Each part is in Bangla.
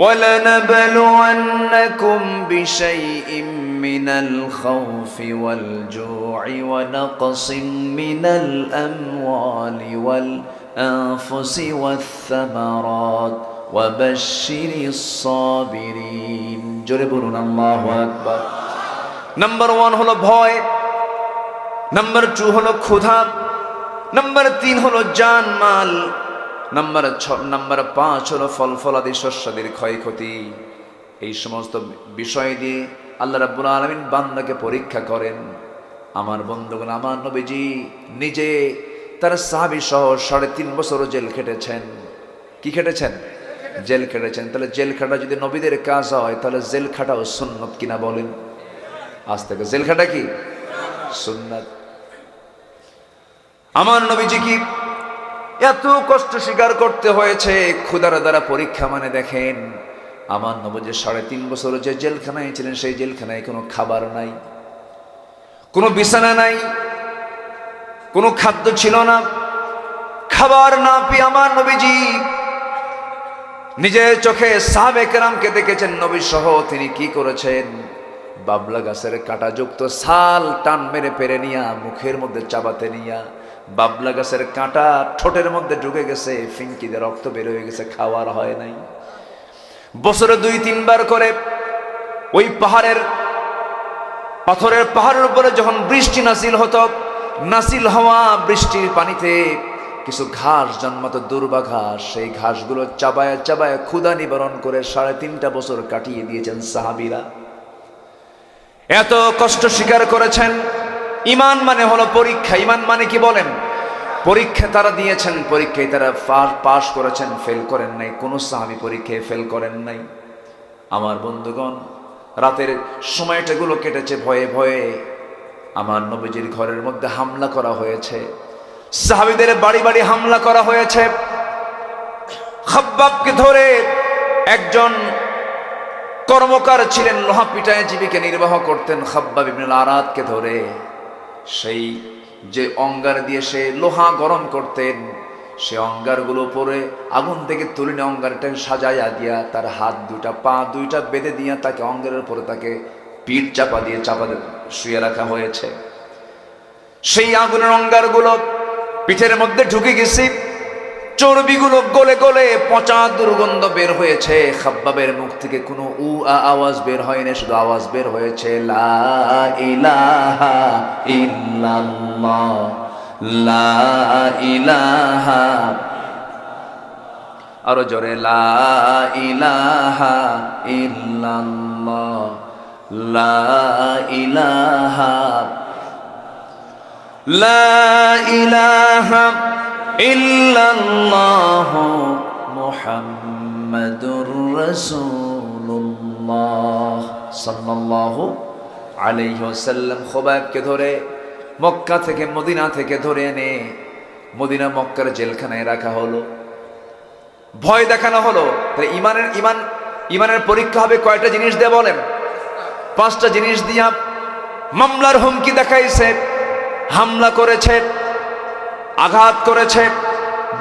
وَلَنَبْلُوَنَّكُمْ بِشَيْءٍ مِّنَ الْخَوْفِ وَالْجُوعِ وَنَقْصٍ مِّنَ الْأَمْوَالِ وَالْأَنفُسِ وَالثَّمَرَاتِ وَبَشِّرِ الصَّابِرِينَ। জোরে বলুন আল্লাহু আকবার। নাম্বার 1 হলো ভয়, নাম্বার 2 হলো ক্ষুধা, নাম্বার 3 হলো জানমাল, নাম্বার 5 হলো ফল ফলাদি শস্যাদির ক্ষয়ক্ষতি। এই সমস্ত বিষয় দিয়ে আল্লাহ রাব্বুল আলামিন বান্দাকে পরীক্ষা করেন। আমার বন্ধুগণ, আমার নবীজি নিজে তার সাহাবী সহ 3.5 বছর জেল খেটেছেন। কি খেটেছেন? জেল খেটেছেন। তাহলে জেল খাটা যদি নবীদের কাজ হয়, তাহলে জেল খাটাও সুন্নত কিনা বলেন? আজ থেকে জেল খাটা কি সুন্নাত? আমার নবীজি কি এত কষ্ট স্বীকার করতে হয়েছে ক্ষুধার দ্বারা পরীক্ষা? মানে দেখেন, আমার নবীজি 3.5 বছর যে জেলখানায় ছিলেন, সেই জেলখানায় কোনো খাবার নাই, কোনো বিছানা নাই, কোনো খাদ্য ছিল না। খাবার না পেয়ে আমার নবীজি নিজের চোখে সাহাবে কেরামকে দেখেছেন। নবী সহ তিনি কি করেছেন? বাবলা গাছের কাঁটাযুক্ত ছাল টান মেরে পেরে নিয়া মুখের মধ্যে চাবাতে নিয়া বাবলা গাছের কাঁটা ঠোঁটের মধ্যে ঢুকে গেছে, ফিনকিতে রক্ত বের হয়ে গেছে, খাওয়ার হয় নাই। বছরে 2-3 বার করে ওই পাথরের পাহাড়ের উপরে যখন বৃষ্টি নাসিল হতো, নাসিল হওয়া বৃষ্টির পানিতে কিছু ঘাস জন্মাতো, দুর্বা ঘাস, সেই ঘাসগুলো চাবায় চাবায় ক্ষুধা নিবারণ করে 3.5 বছর কাটিয়ে দিয়েছেন সাহাবীরা। এত কষ্ট স্বীকার করেছেন। ঈমান মানে হলো পরীক্ষা। ঈমান মানে কি বলেন? পরীক্ষা তারা দিয়েছেন, পরীক্ষায় তারা পাশ করেছেন, ফেল করেন নাই। কোনো সাহাবী পরীক্ষায় ফেল করেন নাই। আমার বন্ধুগণ, রাতের সময়টাগুলো কেটেছে ভয়ে ভয়ে। আমার নবীজির ঘরের মধ্যে হামলা করা হয়েছে, সাহাবীদের বাড়ি বাড়ি হামলা করা হয়েছে। খাব্বাবকে ধরে একজন কর্মকার ছিলেন, লোহা পিটায় জীবিকা নির্বাহ করতেন। খাব্বাব ইবনে আরাদকে ধরে সেই যে অঙ্গার দিয়ে সে লোহা গরম করতেন, সে অঙ্গারগুলো পরে আগুন থেকে তুলে নিয়ে অঙ্গারটাকে সাজাইয়া দিয়া তার হাত দুটা পা দুইটা বেঁধে দিয়া তাকে অঙ্গারের উপরে তাকে পিঠ চাপা দিয়ে শুয়ে রাখা হয়েছে। সেই আগুনের অঙ্গারগুলো পিঠের মধ্যে ঢুকে গেছে, চর্বিগুলো গলে গলে পচা দুর্গন্ধ বের হয়েছে। খাব্বাবের মুখ থেকে কোনো আওয়াজ বের হয়নি, শুধু আওয়াজ বের হয়েছে লা ইলাহা ইল্লাল্লাহ, লা ইলাহা, আরো জোরে লা ইলাহা ইল্লাল্লাহ, লা ইলাহা, লা ইলাহা ইল্লাল্লাহ মুহাম্মাদুর রাসূলুল্লাহ সাল্লাল্লাহু আলাইহি ওয়াসাল্লাম খুবাইবকে ধরে মক্কা থেকে মদিনা থেকে ধরে এনে মদিনা মক্কার জেলখানায় রাখা হলো। ভয় দেখানো হলো। ইমানের পরীক্ষা হবে কয়টা জিনিস দিয়ে বলেন? 5টা জিনিস দিয়া মামলার হুমকি দেখাইছে, হামলা করেছে, আঘাত করেছে,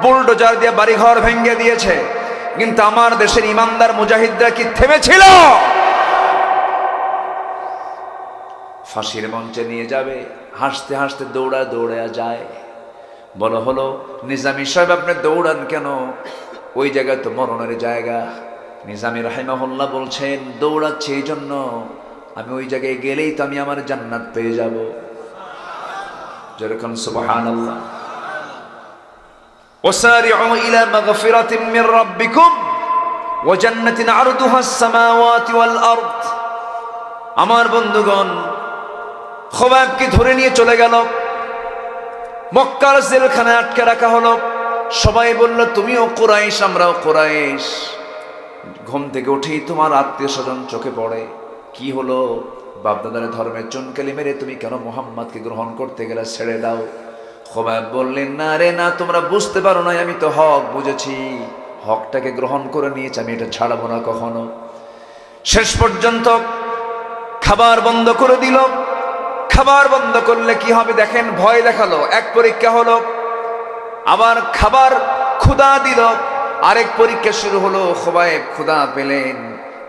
বুলডোজার দিয়ে বাড়িঘর ভেঙে দিয়েছে। কিন্তু আমার দেশের ইমানদার মুজাহিদরা কি থেমেছিল? ফাঁসির মঞ্চে নিয়ে যাবে, হাসতে হাসতে দৌড়া যায়। বলা হলো, নিজামী সাহেব আপনি দৌড়ান কেন? ওই জায়গায় তো মরণের জায়গা। নিজামী রাহিমাহুল্লাহ বলছেন, দৌড়াচ্ছে এই জন্য আমি ওই জায়গায় গেলেই তো আমি আমার জান্নাত পেয়ে যাব। যেরকম সুবহানাল্লাহ। ওয়াসারিউ ইলা মাগফিরাতিন মির রাব্বিকুম ওয়া জান্নাতিন আরদুহাস সামাওয়াতি ওয়াল আরদ। আমার বন্ধুগণ, খুবাইবকে ধরে নিয়ে চলে গেল, মক্কার জেলখানায় আটকে রাখা হলো। সবাই বলল, তুমিও কুরাইশ, আমরাও কুরাইশ। ঘুম থেকে উঠেই তোমার আত্মীয় স্বজন চোখে পড়ে। কি হলো? বাপদাদার ধর্মের চুনকালি মেরে তুমি কেন মুহাম্মদকে গ্রহণ করতে গেলে? ছেড়ে দাও। খুবাইব বললেন, না রে না, তোমরা বুঝতে পারো না, আমি তো হক বুঝেছি, হকটাকে গ্রহণ করে নিয়েছি, আমি এটা ছাড়বো না কখনো। শেষ পর্যন্ত খাবার বন্ধ করে দিল। খাবার বন্ধ করলে কি হবে দেখেন, ভয় দেখালো, এক পরীক্ষা হলো। আবার খাবার ক্ষুধা দিল, আরেক পরীক্ষা শুরু হলো। খোবায়েব ক্ষুধা পেলেন,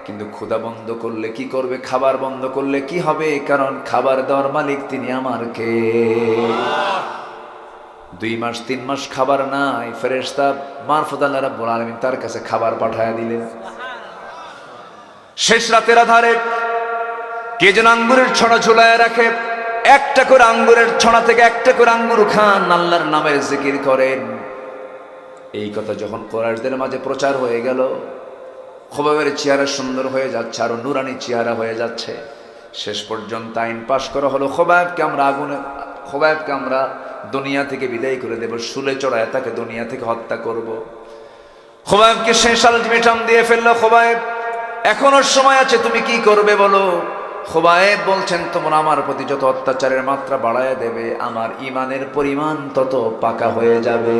কিন্তু ক্ষুধা বন্ধ করলে কি করবে, খাবার বন্ধ করলে কি হবে, কারণ খাবার দেওয়ার মালিক তিনি আমার কে। 2 মাস 3 মাস খাবার নাই, ফেরেশতা মারফত আল্লাহ রাব্বুল আলামিন তার কাছে খাবার পাঠায়া দিলেন। শেষ রাতের আধারে কে যেন আঙ্গুরের ছড়া ঝুলায় রাখে, একটা করে আঙ্গুরের ছড়া থেকে একটা করে আঙ্গুর খান, আল্লাহর নামের জিকির করেন। এই কথা যখন কুরাইশদের মাঝে প্রচার হয়ে গেল, খোবাবের চেহারা সুন্দর হয়ে যাচ্ছে, আরো নুরানি চেহারা হয়ে যাচ্ছে। শেষ পর্যন্ত আইন পাশ করা হলো, খোবায়েবকে আমরা দুনিয়া থেকে বিদায় করে দেব, শুলে চড়ায় তাকে দুনিয়া থেকে হত্যা করব। খোবায়েবকে শেষ আলটিমেটাম দিয়ে ফেললো। খোবায়েব, এখনো সময় আছে, তুমি কি করবে বলো। খোবায়েব বলছেন, তোমরা আমার প্রতি যত অত্যাচারের মাত্রা বাড়ায় দেবে, আমার ইমানের পরিমাণ তত পাকা হয়ে যাবে।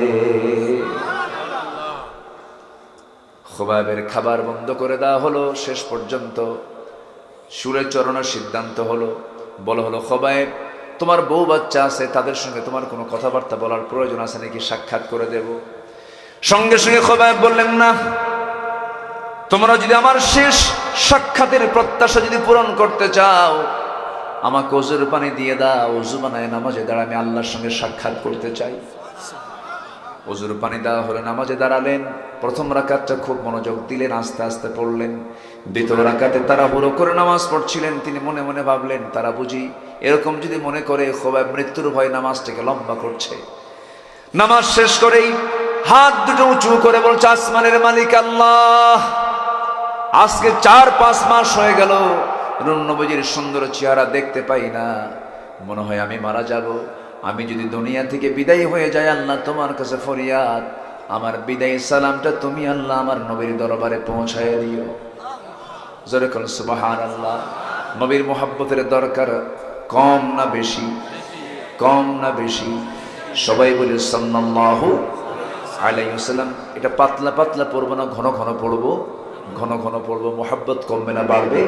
খোবায়েবের খাবার বন্ধ করে দেওয়া হলো। শেষ পর্যন্ত সুরে চড়ানোর সিদ্ধান্ত হলো। বলা হলো, খোবায়েব, তোমার বউ বাচ্চা আছে, তাদের সঙ্গে তোমার কোনো কথাবার্তা বলার প্রয়োজন আছে নাকি, সাক্ষাৎ করে দেব। সঙ্গে সঙ্গে খোবায়েব বললেন, না, তোমরা যদি আমার শেষ সাক্ষাতের প্রত্যাশা যদি পূরণ করতে চাও, আমাকে ওযুর পানি দিয়ে দাও, ওযু বানায় নামাজে দাঁড়া, আমি আল্লাহর সঙ্গে সাক্ষাৎ করতে চাই। ওযুর পানি দেওয়া হলো, নামাজে দাঁড়ালেন। প্রথম রাকাতটা খুব মনোযোগ দিলেন, আস্তে আস্তে পড়লেন। দ্বিতীয় রাকাতে তাড়াহুড়ো করে নামাজ পড়ছিলেন। তিনি মনে মনে ভাবলেন, তারা বুঝি এরকম যদি মনে করে খোবায়েব মৃত্যুর ভয় নামাজটাকে লম্বা করছে। নামাজ শেষ করেই হাত দুটো উঁচু করে বলছে, আসমানের মালিক আল্লাহ, আজকে 4-5 মাস হয়ে গেল নবীজির সুন্দর চেহারা দেখতে পাই না, মনে হয় আমি মারা যাব। আমি যদি দুনিয়া থেকে বিদায় হয়ে যাই, আল্লাহ তোমার কাছে ফরিয়াদ, আমার বিদায় সালামটা তুমি আল্লাহ আমার নবীর দরবারে পৌঁছায় দিও। জোরে বলুন সুবহানাল্লাহ। নবীর মুহাব্বতের দরকার কম না বেশি? কম না বেশি? সবাই বলি সাল্লাল্লাহু আলাইহি ওয়াসাল্লাম। এটা পাতলা পাতলা পড়বো না, ঘন ঘন পড়বো, ঘন ঘন পড়বো। মুহাব্বত কমবে না, বাড়বে,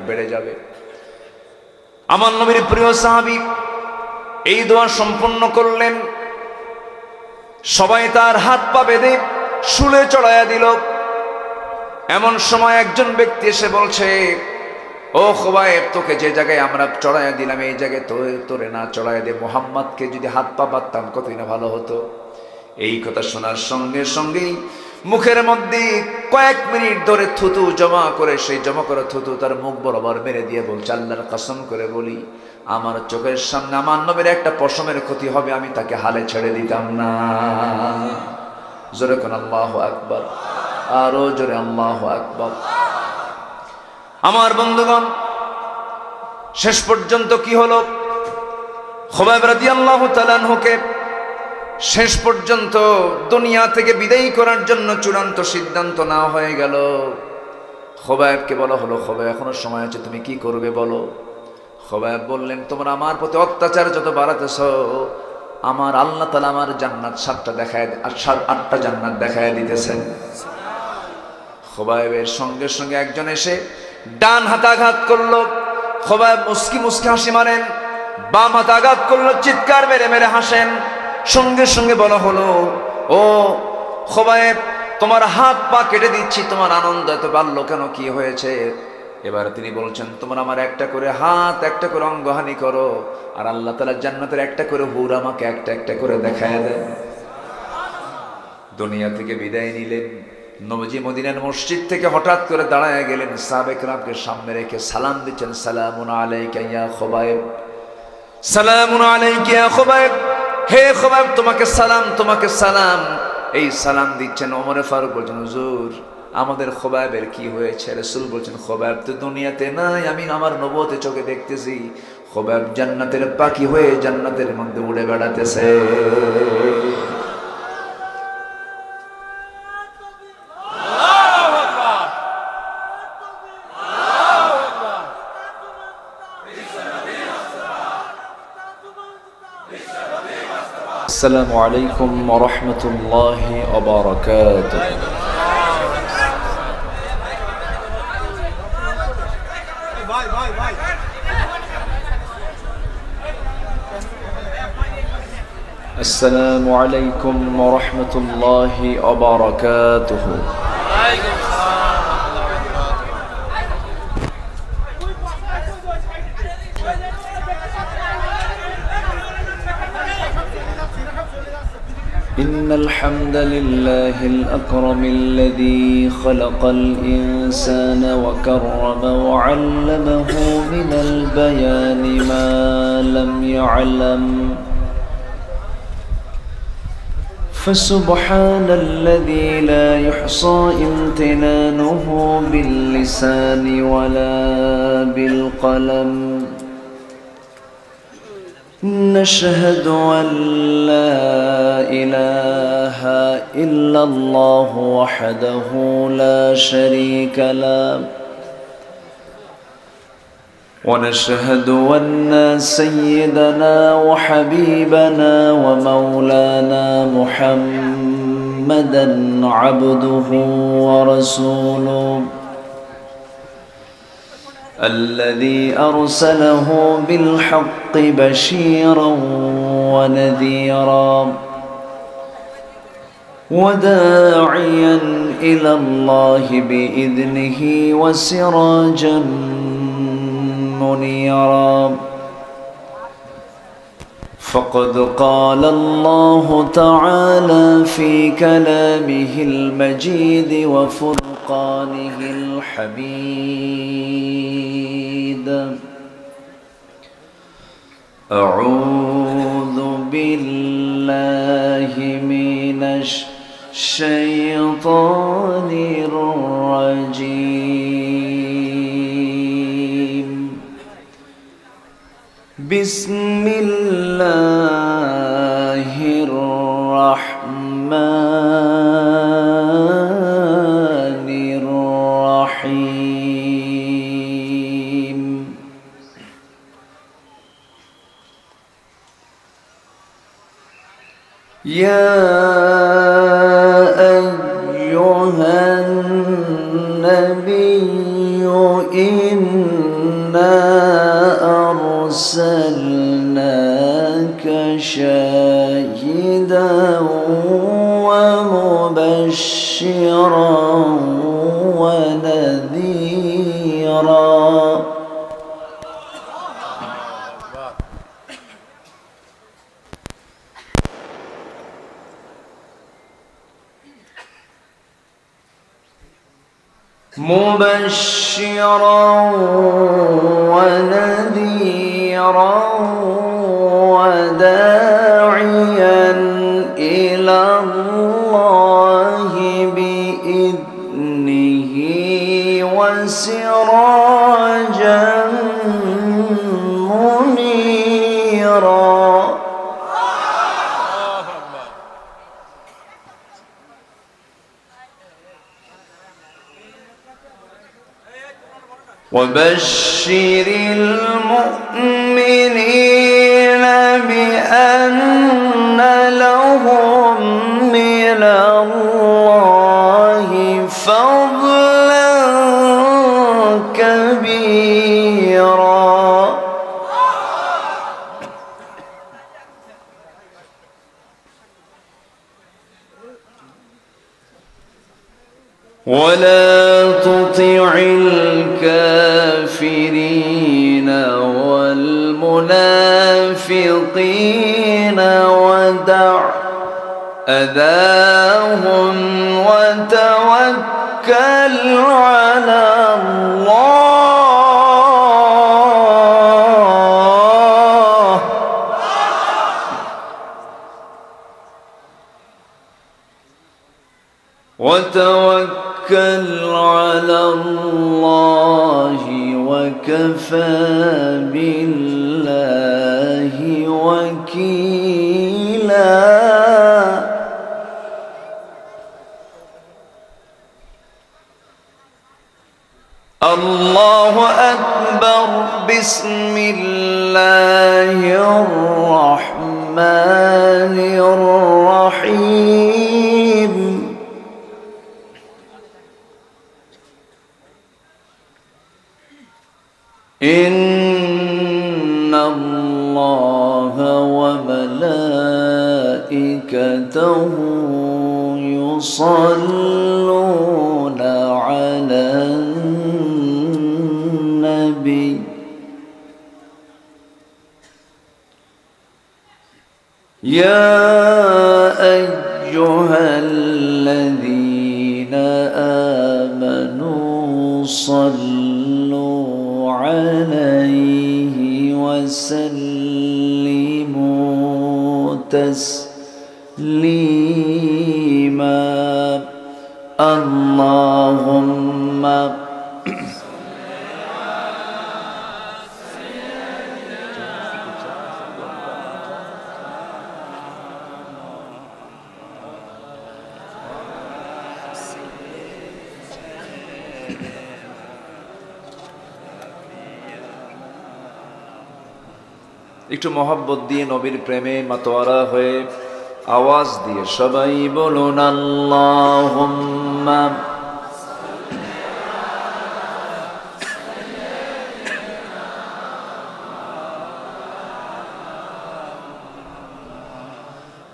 বেড়ে যাবে। আমার নবীর প্রিয় সাহাবী এই দোয়া সম্পন্ন করলেন। সবাই তার হাত পা বেঁধে শুলে চড়াইয়া দিল। এমন সময় একজন ব্যক্তি এসে বলছে, ও খোবায়েব, তোকে যে জায়গায় আমরা চড়াইয়া দিলাম, এই জায়গায় তোরে না চড়াইয়া দে, মুহাম্মদকে যদি হাত পা বাঁধতাম কতই না ভালো হতো। এই কথা শোনার সঙ্গে সঙ্গেই মুখের মধ্যে কয়েক মিনিট ধরে থুতু জমা করে, সেই জমা করা থুতু তার মুখ বরাবর মেরে দিয়ে বলছে, আল্লাহর কসম করে বলি, আমার চোখের সামনে আমার নবীর একটা পশমের ক্ষতি হবে, আমি তাকে হালে ছেড়ে দিতাম না। জোরে কোন আল্লাহু আকবার, আরো জোরে আল্লাহু আকবার। আমার বন্ধুগণ, শেষ পর্যন্ত কি হলো, খোবায়েব রাদিয়াল্লাহু তাআলা আনহুকে শেষ পর্যন্ত দুনিয়া থেকে বিদায় করার জন্য চূড়ান্ত সিদ্ধান্ত নেওয়া হয়ে গেল। খোবায়েবকে বলা হলো, খোবায়েব এখনো সময় আছে, তুমি কি করবে বলো। খোবায়েব বললেন, তোমরা আমার প্রতি অত্যাচার যত বাড়াতেছ, আমার আল্লাহ তাআলা আমার জান্নাত 7টা দেখায়, 8টা জান্নাত দেখায় দিতেছেন। খোবায়েবের সঙ্গে সঙ্গে একজন এসে ডান হাতে আঘাত করলো। খোবায়েব মুস্কি মুস্কি হাসি মারেন। বাম হাতে আঘাত করলো, চিৎকার মেরে মেরে হাসেন। সঙ্গে সঙ্গে বলা হলো, ও খোবায়েব, তোমার হাত পা কেটে দিচ্ছি, তোমার আনন্দ এত বাড়লো কেন, কি হয়েছে? এবার তিনি বলছেন, তোমরা আমার একটা করে হাত, একটা করে অঙ্গহানি করো, আর আল্লাহ তাআলা জান্নাতের একটা করে হুর আমাকে একটা একটা করে দেখায় দেন। দুনিয়া থেকে বিদায় নিলেন। নবীজি মদিনার মসজিদ থেকে হঠাৎ করে দাঁড়ায় গেলেন, সাহাবায়ে কেরামকে সামনে রেখে সালাম দিচ্ছেন, সালামুন আলাইকা ইয়া খোবায়েব, সালামুন আলাইকা ইয়া খোবায়েব, হে খোবায়েব, তোমাকে সালাম, তোমাকে সালাম। এই সালাম দিচ্ছেন। ওমরে ফারুক বলছেন, হুজুর, আমাদের খোবায়েবের কি হয়েছে? রাসূল বলছেন, খোবায়েব তো দুনিয়াতে নাই, আমি আমার নবুয়তের চোখে দেখতেছি, খোবায়েব জান্নাতের পাখি হয়ে জান্নাতের মধ্যে উড়ে বেড়াতেছে। আসসালামু আলাইকুম ওয়া রাহমাতুল্লাহি ওয়া বারাকাতুহু। السلام عليكم ورحمة الله وبركاته. إن الحمد لله الأكرم الذي خلق الإنسان وكرم وعلمه من البيان ما لم يعلم، فسبحان الذي لا يحصى امتنانه باللسان ولا بالقلم. نشهد أن لا إله إلا الله وحده لا شريك له، ونشهد أن سيدنا وحبيبنا ومولانا محمدًا عبده ورسوله الذي أرسله بالحق بشيرا ونذيرا وداعيا إلى الله بإذنه وسراجا منيرا. فقد قال الله تعالى في كلامه المجيد وفرقانه الحميد: أعوذ بالله من الشيطان الرجيم. بسم الله الرحمن الرحيم. يا أيها النبي إنا أرسلناك شاهدا ومبشرا ونذيرا. مبشرا ونذيرا وداعيا إلى الله بإذنه وسراجا منيرا. وبشر المؤمنين بأن لهم من الله فضلا كبيرا. ولا تطع الكافرين والمنافقين ودع أذاهم وتوكل على الله. وتوكل على الله وكفى بالله وكيلا. الله أكبر. بسم الله الرحمن الرحيم. إن الله وملائكته وملائكته يصلون على النبي يا أيها الذين آمنوا صلوا عليه وسلموا تسليما اللهم একটু মহব্বত দিয়ে নবীর প্রেমে মাতোয়ারা হয়ে আওয়াজ দিয়ে সবাই বলুন আল্লাহুম্মা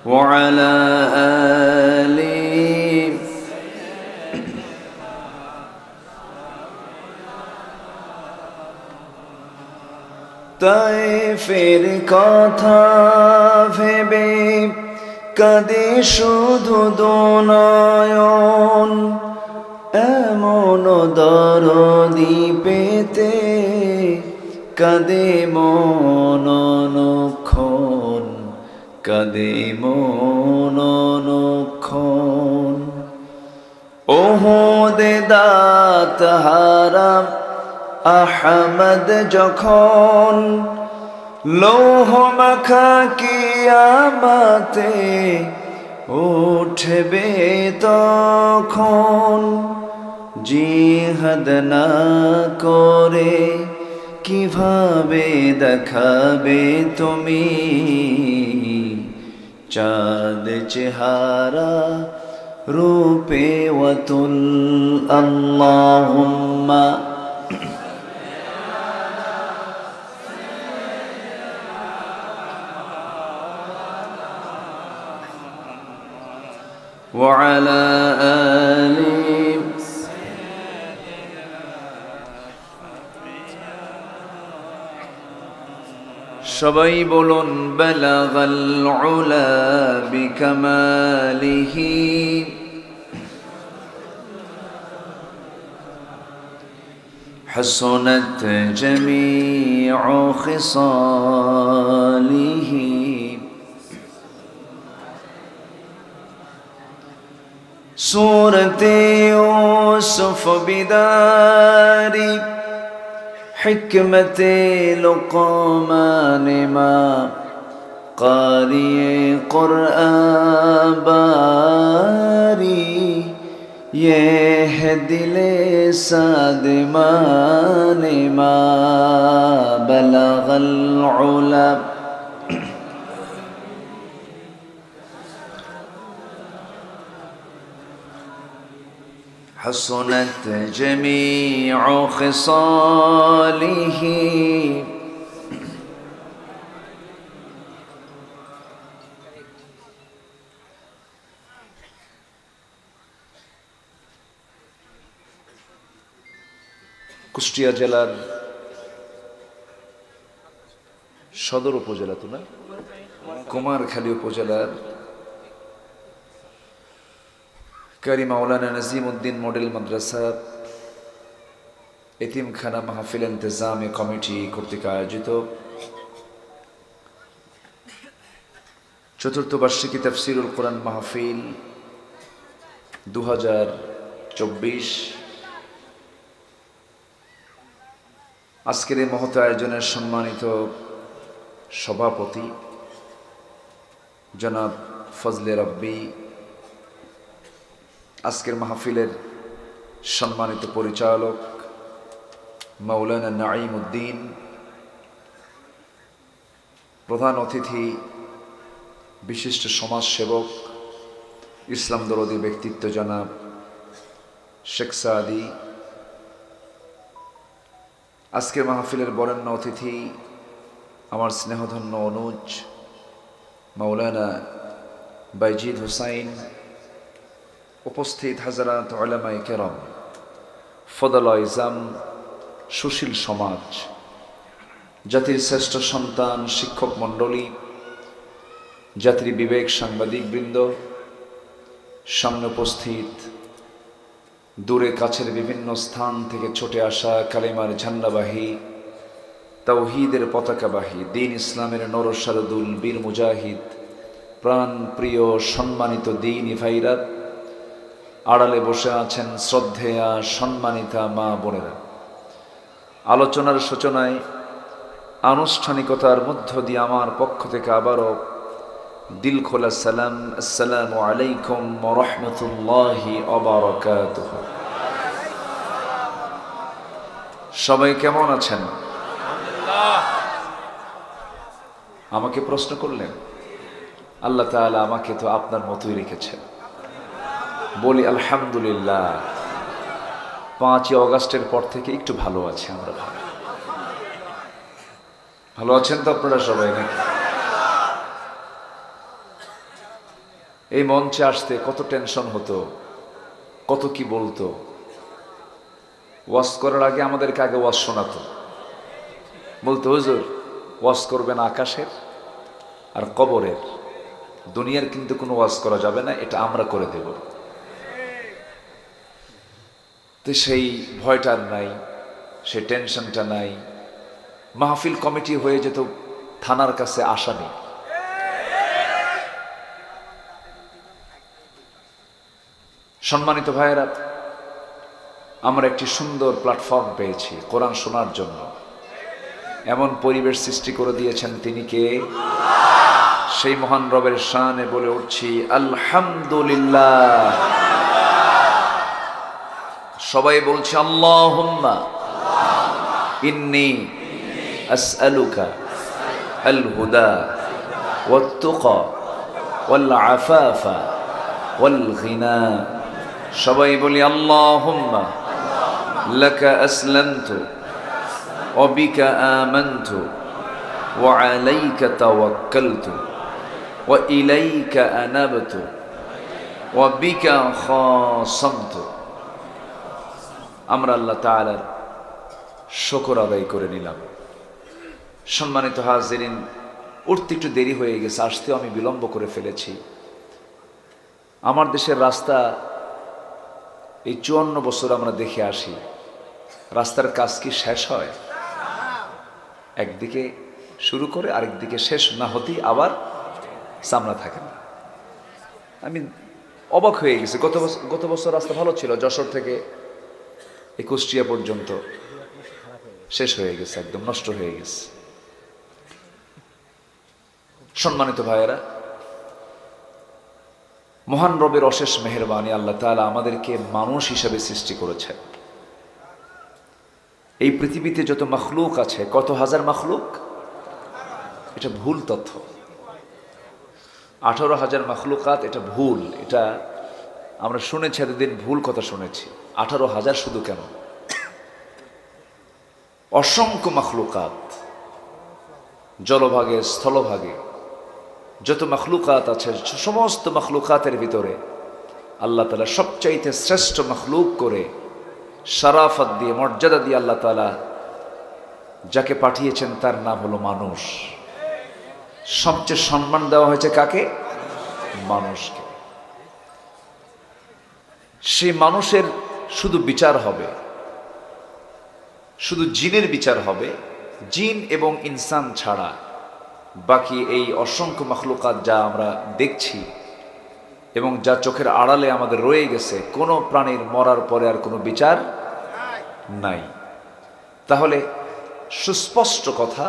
ওয়া আলা আলি তায়েফের কথা ভেবে কাঁদে শুধু দুনয়ন এমন দরদি পেতে কাঁদে মন অনুক্ষণ কাঁদে মন অনুক্ষণ ওহুদে দাঁত হারাম আহমদ যখন লৌহ মাখা কিয়ামতে উঠবে তখন জিহাদ না করে কিভাবে দেখাবে তুমি চাঁদ চেহারা রূপে ওয়াতুল আল্লাহুম্মা وعلى آله সবাই বলুন বালাগাল উলা বিকামালিহি حسنت جميع خصاله सूरत यूसुफ बिदारी हिकमत लुक़मान मा क़ारिए क़ुरआन बारी ये है दिले सादमान मा बलगल उला حسنت جميع خصاله কুষ্টিয়া জেলার সদর উপজেলা তো না কুমারখালী উপজেলার কারি মাওলানা নাজিমউদ্দিন মডেল মাদ্রাসা এতিমখানা মাহফিল ইন্তজামে কমিটি কর্তৃক আয়োজিত চতুর্থ বার্ষিকী তাফসীরুল কোরআন মাহফিল 2024 আজকের এই মহৎ আয়োজনের সম্মানিত সভাপতি জনাব ফজলে রব্বি, আজকের মাহফিলের সম্মানিত পরিচালক মাওলানা নাঈমউদ্দিন, প্রধান অতিথি বিশিষ্ট সমাজসেবক ইসলাম দরদী ব্যক্তিত্ব জনাব শেখ সাদি, আজকের মাহফিলের বরেণ্য অতিথি আমার স্নেহধন্য অনুজ মাওলানা বাইজিদ হুসাইন, উপস্থিত হাজরাত উলামায়ে কেরাম, ফদলা ইজাম, সুশীল সমাজ, জাতির শ্রেষ্ঠ সন্তান, শিক্ষক মণ্ডলী, জাতির বিবেক, সাংবাদিকবৃন্দ, সামনে উপস্থিত দূরে কাছের বিভিন্ন স্থান থেকে ছুটে আসা কালেমার ঝান্ডাবাহী, তাওহীদের পতাকাবাহী, দ্বীন ইসলামের নরসারদুল বীর মুজাহিদ, প্রাণ প্রিয় সম্মানিত দ্বীনি ভাইরা, আড়ালে বসে আছেন শ্রদ্ধেয়া সম্মানিতা মা বোনেরা, আলোচনার সূচনায় আনুষ্ঠানিকতার মধ্য দিয়ে আমার পক্ষ থেকে আবারও দিল খোলা সালাম, আসসালামু আলাইকুম ওয়া রাহমাতুল্লাহি ওয়া বারাকাতুহু। সবাই কেমন আছেন? আমাকে প্রশ্ন করলেন, আল্লাহ তাআলা আমাকে তো আপনার মতোই রেখেছেন। বলি আলহামদুলিল্লাহ, 5ই অগাস্টের পর থেকে একটু ভালো আছি আমরা। ভালো আছেন তো আপনারা সবাই নাকি? এই মঞ্চে আসতে কত টেনশন হতো, কত কি বলতো। ওয়াজ করার আগে আমাদেরকে আগে ওয়াজ শোনাতো, বলতো হুজুর ওয়াজ করবেন আকাশের আর কবরের, দুনিয়ার কিন্তু কোনো ওয়াজ করা যাবে না, এটা আমরা করে দেব। তো সেই ভয়টার নাই, সেই টেনশনটা নাই। মাহফিল কমিটি হয়ে যেত থানার কাছে আসামি। সম্মানিত ভাইয়েরা, আমরা একটি সুন্দর প্ল্যাটফর্ম পেয়েছি কোরআন শোনার জন্য। এমন পরিবেশ সৃষ্টি করে দিয়েছেন তিনি কে? সেই মহান রবের শানে বলে উঠছি আলহামদুলিল্লাহ। সবাই বলছি আল্লাহুম্মা ইন্নী আসআলুকা আল হুদা ওয়াত তুকা ওয়াল আফাফা ওয়াল গিনা। সবাই বলি আল্লাহুম্মা লাকা আসলামতু ওয়া বিকা আমানতু ওয়া আলাইকা তাওয়াক্কালতু ওয়া ইলাইকা আনাবতু ওয়া বিকা খাসামতু। আমরা আল্লাহ তাআলার শুকর আদায় করে নিলাম। সম্মানিত হাজিরিন, উঠতে একটু দেরি হয়ে গেছে, আসতেও আমি বিলম্ব করে ফেলেছি। আমার দেশের রাস্তা এই 54 বছর আমরা দেখে আসি, রাস্তার কাজ কি শেষ হয়? একদিকে শুরু করে আরেকদিকে শেষ না হতেই আবার সামনে থাকে না। আমি অবাক হয়ে গেছি। গত বছর রাস্তা ভালো ছিল, যশোর থেকে এই কুষ্টিয়া পর্যন্ত শেষ হয়ে গেছে, একদম নষ্ট হয়ে গেছে। সম্মানিত ভাইয়েরা, মহান রবের অশেষ মেহেরবানি, আল্লাহ তাআলা আমাদেরকে মানুষ হিসাবে সৃষ্টি করেছেন। এই পৃথিবীতে যত মখলুক আছে, কত হাজার মখলুক, এটা ভুল তথ্য। 18,000 মখলুকাত, এটা ভুল। এটা আমরা শুনেছি এতদিন, ভুল কথা শুনেছি। 18,000 শুধু কেন, অসংখ্য মখলুকাত, জলভাগে স্থলভাগে যত মখলুকাত আছে, সমস্ত মখলুকাতের ভিতরে আল্লাহ তাআলা সবচাইতে শ্রেষ্ঠ মখলুক করে শরাফত দিয়ে, মর্যাদা দিয়ে আল্লাহ তাআলা যাকে পাঠিয়েছেন তার নাম হলো মানুষ। সবচেয়ে সম্মান দেওয়া হয়েছে কাকে? মানুষকে। সেই মানুষের শুধু বিচার হবে, শুধু জিনের বিচার হবে, জিন এবং ইনসান ছাড়া বাকি এই অসংখ্য মখলুকাত যা আমরা দেখছি এবং যা চোখের আড়ালে আমাদের রয়ে গেছে, কোনো প্রাণীর মরার পরে আর কোনো বিচার নাই। তাহলে সুস্পষ্ট কথা,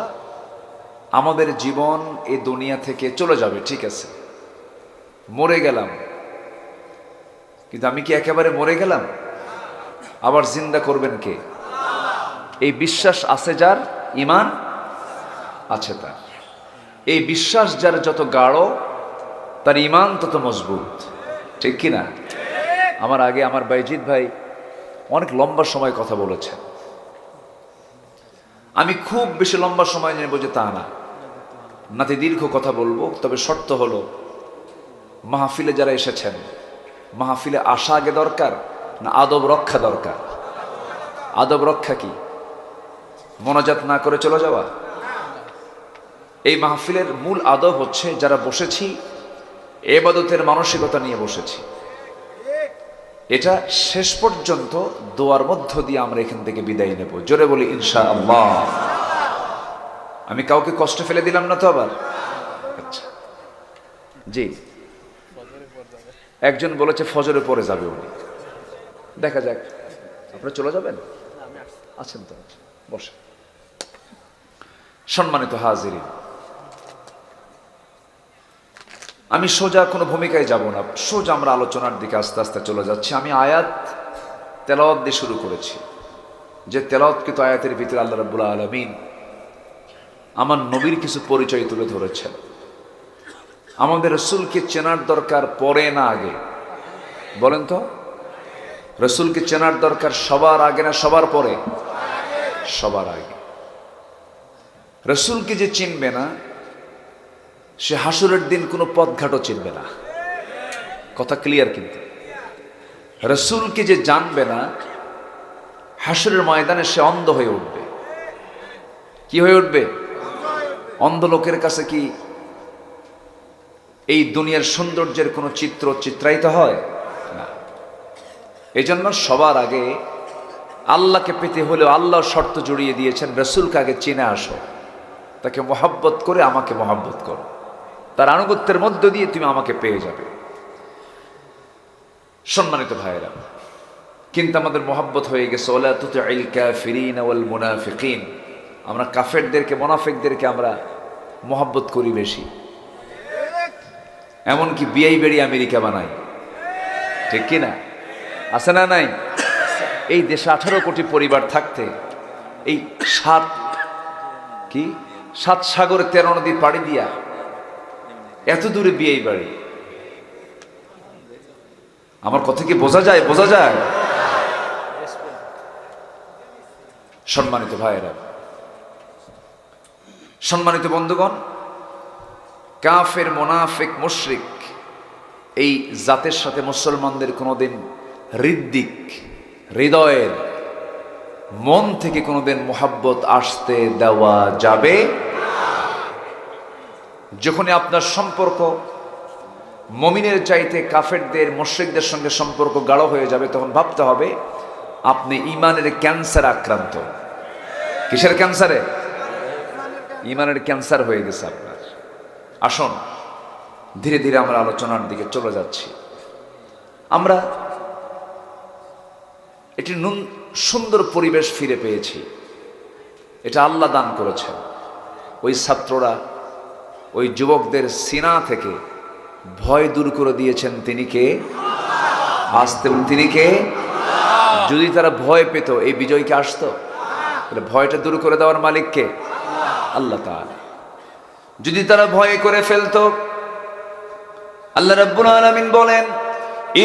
আমাদের জীবন এই দুনিয়া থেকে চলে যাবে, ঠিক আছে, মরে গেলাম, কিন্তু আমি কি একেবারে মরে গেলাম? আবার জিন্দা করবেন কে? এই বিশ্বাস আছে যার, ঈমান আছে তার। এই বিশ্বাস যার যত গাঢ়, তার ঈমান তত মজবুত, ঠিক কিনা? আমার আগে আমার বাইজিদ ভাই অনেক লম্বা সময় কথা বলেছেন। আমি খুব বেশি লম্বা সময় নেব যে তা না, নাতি দীর্ঘ কথা বলবো, তবে শর্ত হলো মাহফিলে যারা এসেছেন, মাহফিলে আসা আগে দরকার না আদব রক্ষা দরকার? আদব রক্ষা কি মোনাজাত না করে চলে যাওয়া? এই মাহফিলের মূল আদব হচ্ছে যারা বসেছি ইবাদতের মানসিকতা নিয়ে বসেছি। এটা শেষ পর্যন্ত দোয়ার মধ্য দিয়ে আমরা এখান থেকে বিদায় নেব। জোরে বলি ইনশাআল্লাহ। আমি কাউকে কষ্ট ফেলে দিলাম না তো আবার? আচ্ছা, জি, একজন বলেছে ফজরে পরে যাবে উনি। দেখা যাক, আপনারা চলে যাবেন? আছেন তো, বসে। সম্মানিত হাজিরিন, আমি সোজা কোনো ভূমিকায় যাব না, সোজা আমরা আলোচনার দিকে আস্তে আস্তে চলে যাচ্ছি। আমি আয়াত তেলাওয়াত দিয়ে শুরু করেছি, যে তেলাওয়াতকৃত আয়াতের ভিতরে আল্লাহ রাব্বুল আলামিন আমার নবীর কিছু পরিচয় তুলে ধরেছেন। আমাদের রসুলকে চেনার দরকার পরে না আগে? বলেন তো, রসুলকে চেনার দরকার সবার আগে না সবার পরে? সবার আগে। রসুলকে যে চিনবে না সে হাসুরের দিন কোনো পথঘাটও চিনবে না। কথা ক্লিয়ার? কিন্তু রসুলকে যে জানবে না হাসুরের ময়দানে সে অন্ধ হয়ে উঠবে। কি হয়ে উঠবে? অন্ধ লোকের কাছে কি এই দুনিয়ার সৌন্দর্যের কোনো চিত্র চিত্রায়িত হয় না। এই জন্য সবার আগে আল্লাহকে পেতে হলেও আল্লাহ শর্ত জড়িয়ে দিয়েছেন, রসুলকে আগে চিনে আসো, তাকে মহাব্বত করে আমাকে মহাব্বত করো, তার আনুগত্যের মধ্য দিয়ে তুমি আমাকে পেয়ে যাবে। সম্মানিত ভাইয়েরা, কিন্তু আমাদের মহাব্বত হয়ে গেছে ওয়ালা তুতিল কাফিরিন ওয়াল মুনাফিকিন। আমরা কাফেরদেরকে, মুনাফিকদেরকে আমরা মহাব্বত করি বেশি। এমনকি বিয়াই বেড়ি আমেরিকা বানাই, ঠিক কিনা? আছে না নাই? এই দেশে 18 কোটি পরিবার থাকতে এই সাত সাগরে 13 নদী পাড়ি দিয়া এত দূরে বিয়েই বাড়ি। আমার কথা কি বোঝা যায়? বোঝা যায়? সম্মানিত ভাইয়েরা, সম্মানিত বন্ধুগণ, কাফের, মুনাফিক, মুশরিক এই জাতের সাথে মুসলমানদের কোনোদিন হৃদয়ের মন থেকে কোনোদিন মোহাব্বত আসতে দেওয়া যাবে। যখনই আপনার সম্পর্ক মুমিনের চাইতে কাফেরদের, মুশরিকদের সঙ্গে সম্পর্ক গাঢ় হয়ে যাবে, তখন ভাবতে হবে আপনি ঈমানের ক্যান্সার আক্রান্ত। কিসের ক্যান্সারে? ঈমানের ক্যান্সার হয়ে গেছে আপনার। আসুন ধীরে ধীরে আমরা আলোচনার দিকে চলে যাচ্ছি। আমরা একটি সুন্দর পরিবেশ ফিরে পেয়েছি, এটা আল্লাহ দান করেছেন। ওই ছাত্ররা, ওই যুবকদের সিনা থেকে ভয় দূর করে দিয়েছেন তিনি কে? আসতে, তিনি কে? যদি তারা ভয় পেত এই বিজয়কে আসতো? তাহলে ভয়টা দূর করে দেওয়ার মালিক কে? আল্লাহ তাআলা। যদি তারা ভয় করে ফেলতো, আল্লাহ রাব্বুল আলামিন বলেন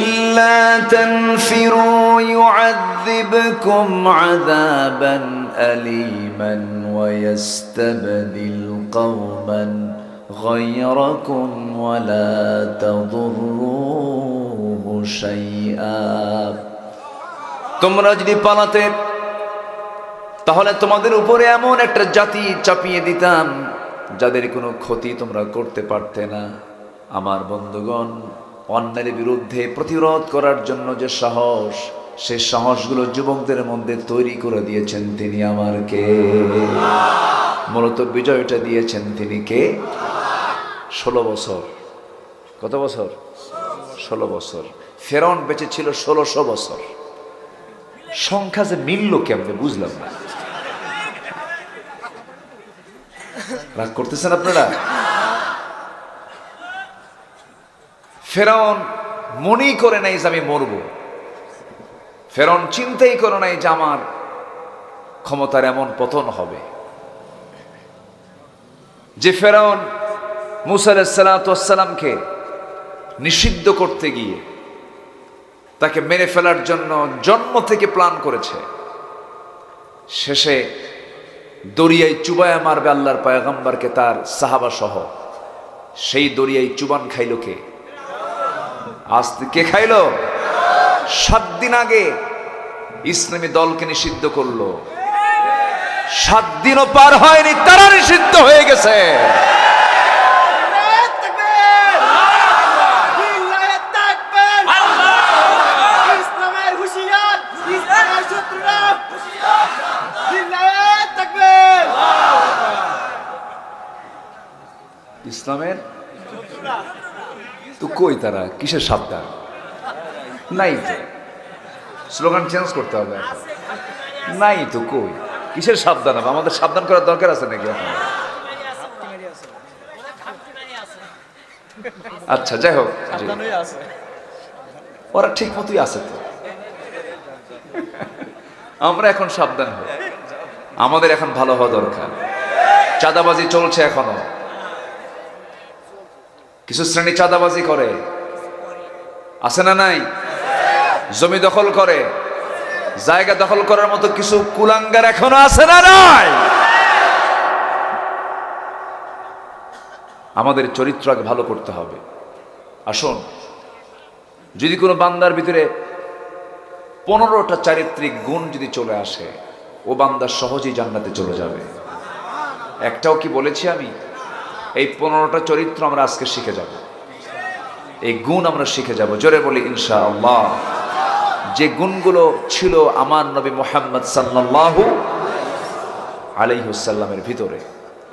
ইল্লা তানফিরু ইউআযযিবকুম আযাবান আলীমান ওয়া ইস্তাবদিল কওমান গায়রাকুম ওয়া লা তাদুররুহু শাইআ। তোমরা যদি পালাতে তাহলে তোমাদের উপরে এমন একটা জাতি চাপিয়ে দিতাম যাদের কোনো ক্ষতি তোমরা করতে পারতে না। আমার বন্ধুগণ, অন্যের বিরুদ্ধে প্রতিরোধ করার জন্য যে সাহস, সেই সাহসগুলো যুবকদের মধ্যে তৈরি করে দিয়েছেন তিনি আমার কে? মূলত বিজয়টা দিয়েছেন তিনি কে? 16 বছর। কত বছর? 16 বছর। ফেরাউন বেঁচে ছিল 1600 বছর। সংখ্যা যে মিলল কেমনে বুঝলাম না। রাগ করতেছেন আপনারা? ফেরাউন মনেই করে নাই যে আমি মরব। ফেরাউন চিন্তাই করে নাই যে আমার ক্ষমতার এমন পতন হবে। যে ফেরাউন মূসা আলাইহিস সালামকে নিষিদ্ধ করতে গিয়ে তাকে মেরে ফেলার জন্য জন্ম থেকে প্ল্যান করেছে, শেষে দরিয়ায় চুবায়া মারবে আল্লাহর পয়গম্বরকে, তার সাহাবা সহ। সেই দরিয়ায় চুবান খাইল কে? আস্তে কে খাইলো? 7 দিন আগে ইসলামী দলকে নিষিদ্ধ করলো, 7 দিনও পার হয়নি তারা নিষিদ্ধ হয়ে গেছে। ইসলামের তো কই তারা? কিসের সাবধান? নাই তো, স্লোগান চেঞ্জ করতে হবে এখন। নাই তো কই, কিসের সাবধান হবে? আমাদের সাবধান করার দরকার আছে নাকি এখন? আচ্ছা যাই হোক, ওরা ঠিক মতোই আছে তো। আমরা এখন সাবধান হই, আমাদের এখন ভালো হওয়া দরকার। চাঁদাবাজি চলছে এখনো, কিছু শ্রেণী চাঁদাবাজি করে, আছে না নাই? জমি দখল করে, জায়গা দখল করার মতো কিছু কুলাঙ্গার এখনো আছে না নাই? আমাদের চরিত্র আগে ভালো করতে হবে। আসুন, যদি কোনো বান্দার ভিতরে 15টা চারিত্রিক গুণ যদি চলে আসে, ও বান্দা সহজেই জান্নাতে চলে যাবে। একটাও কি বলেছি আমি? এই 15টা চরিত্র আমরা আজকে শিখে যাব, এই গুণ আমরা শিখে যাব। জোরে বলি ইনশাআল্লাহ। যে গুণগুলো ছিল আমার নবী মুহাম্মদ সাল্লাল্লাহু আলাইহি ওয়াসাল্লামের ভিতরে।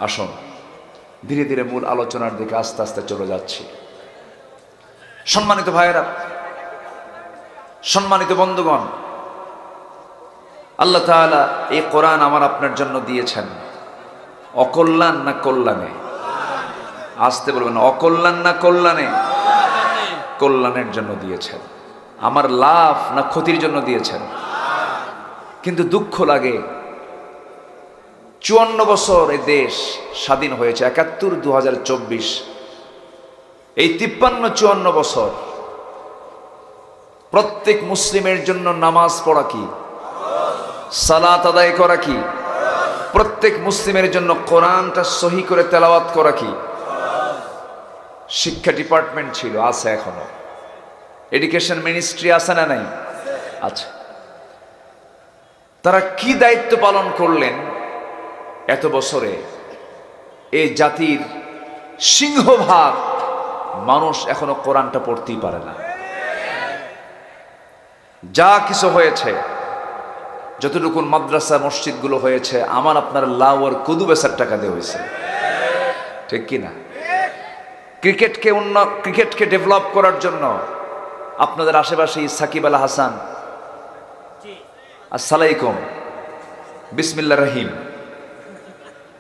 আসুন ধীরে ধীরে মূল আলোচনার দিকে আস্তে আস্তে চলে যাচ্ছি। সম্মানিত ভাইয়েরা, সম্মানিত বন্ধুগণ, আল্লাহ তাআলা এই কোরআন আমার আপনার জন্য দিয়েছেন অকল্যাণ না কল্যাণে? আসতে বলবেন, অকল্যাণ না কল্যাণে? কল্যাণের জন্য দিয়েছেন। আমার লাভ না ক্ষতির জন্য দিয়েছেন? কিন্তু দুঃখ লাগে, 54 বছর এই দেশ স্বাধীন হয়েছে, 71, 2024, এই 53-54 বছর প্রত্যেক মুসলিমের জন্য নামাজ পড়া কি, সালাত আদায় করা কি, প্রত্যেক মুসলিমের জন্য কোরআনটা সহি করে তেলাওয়াত করা কি? শিক্ষা ডিপার্টমেন্ট ছিল, আছে এখনো। এডুকেশন মিনিস্ট্রি আছে না নাই? আচ্ছা, তারা কি দায়িত্ব পালন করলেন এত বছরে? এই জাতির সিংহভাগ মানুষ এখনো কোরআনটা পড়তেই পারে না। যা কিছু হয়েছে, যতটুকু মাদ্রাসা মসজিদগুলো হয়েছে, আমার আপনার লাউ আর কদু বেচার টাকা দিয়ে হয়েছে, ঠিক কিনা? ক্রিকেটকে ডেভেলপ করার জন্য আপনাদের আশেপাশে সাকিব আল হাসান, আসসালাইকুম, বিসমিল্লাহ রহিম,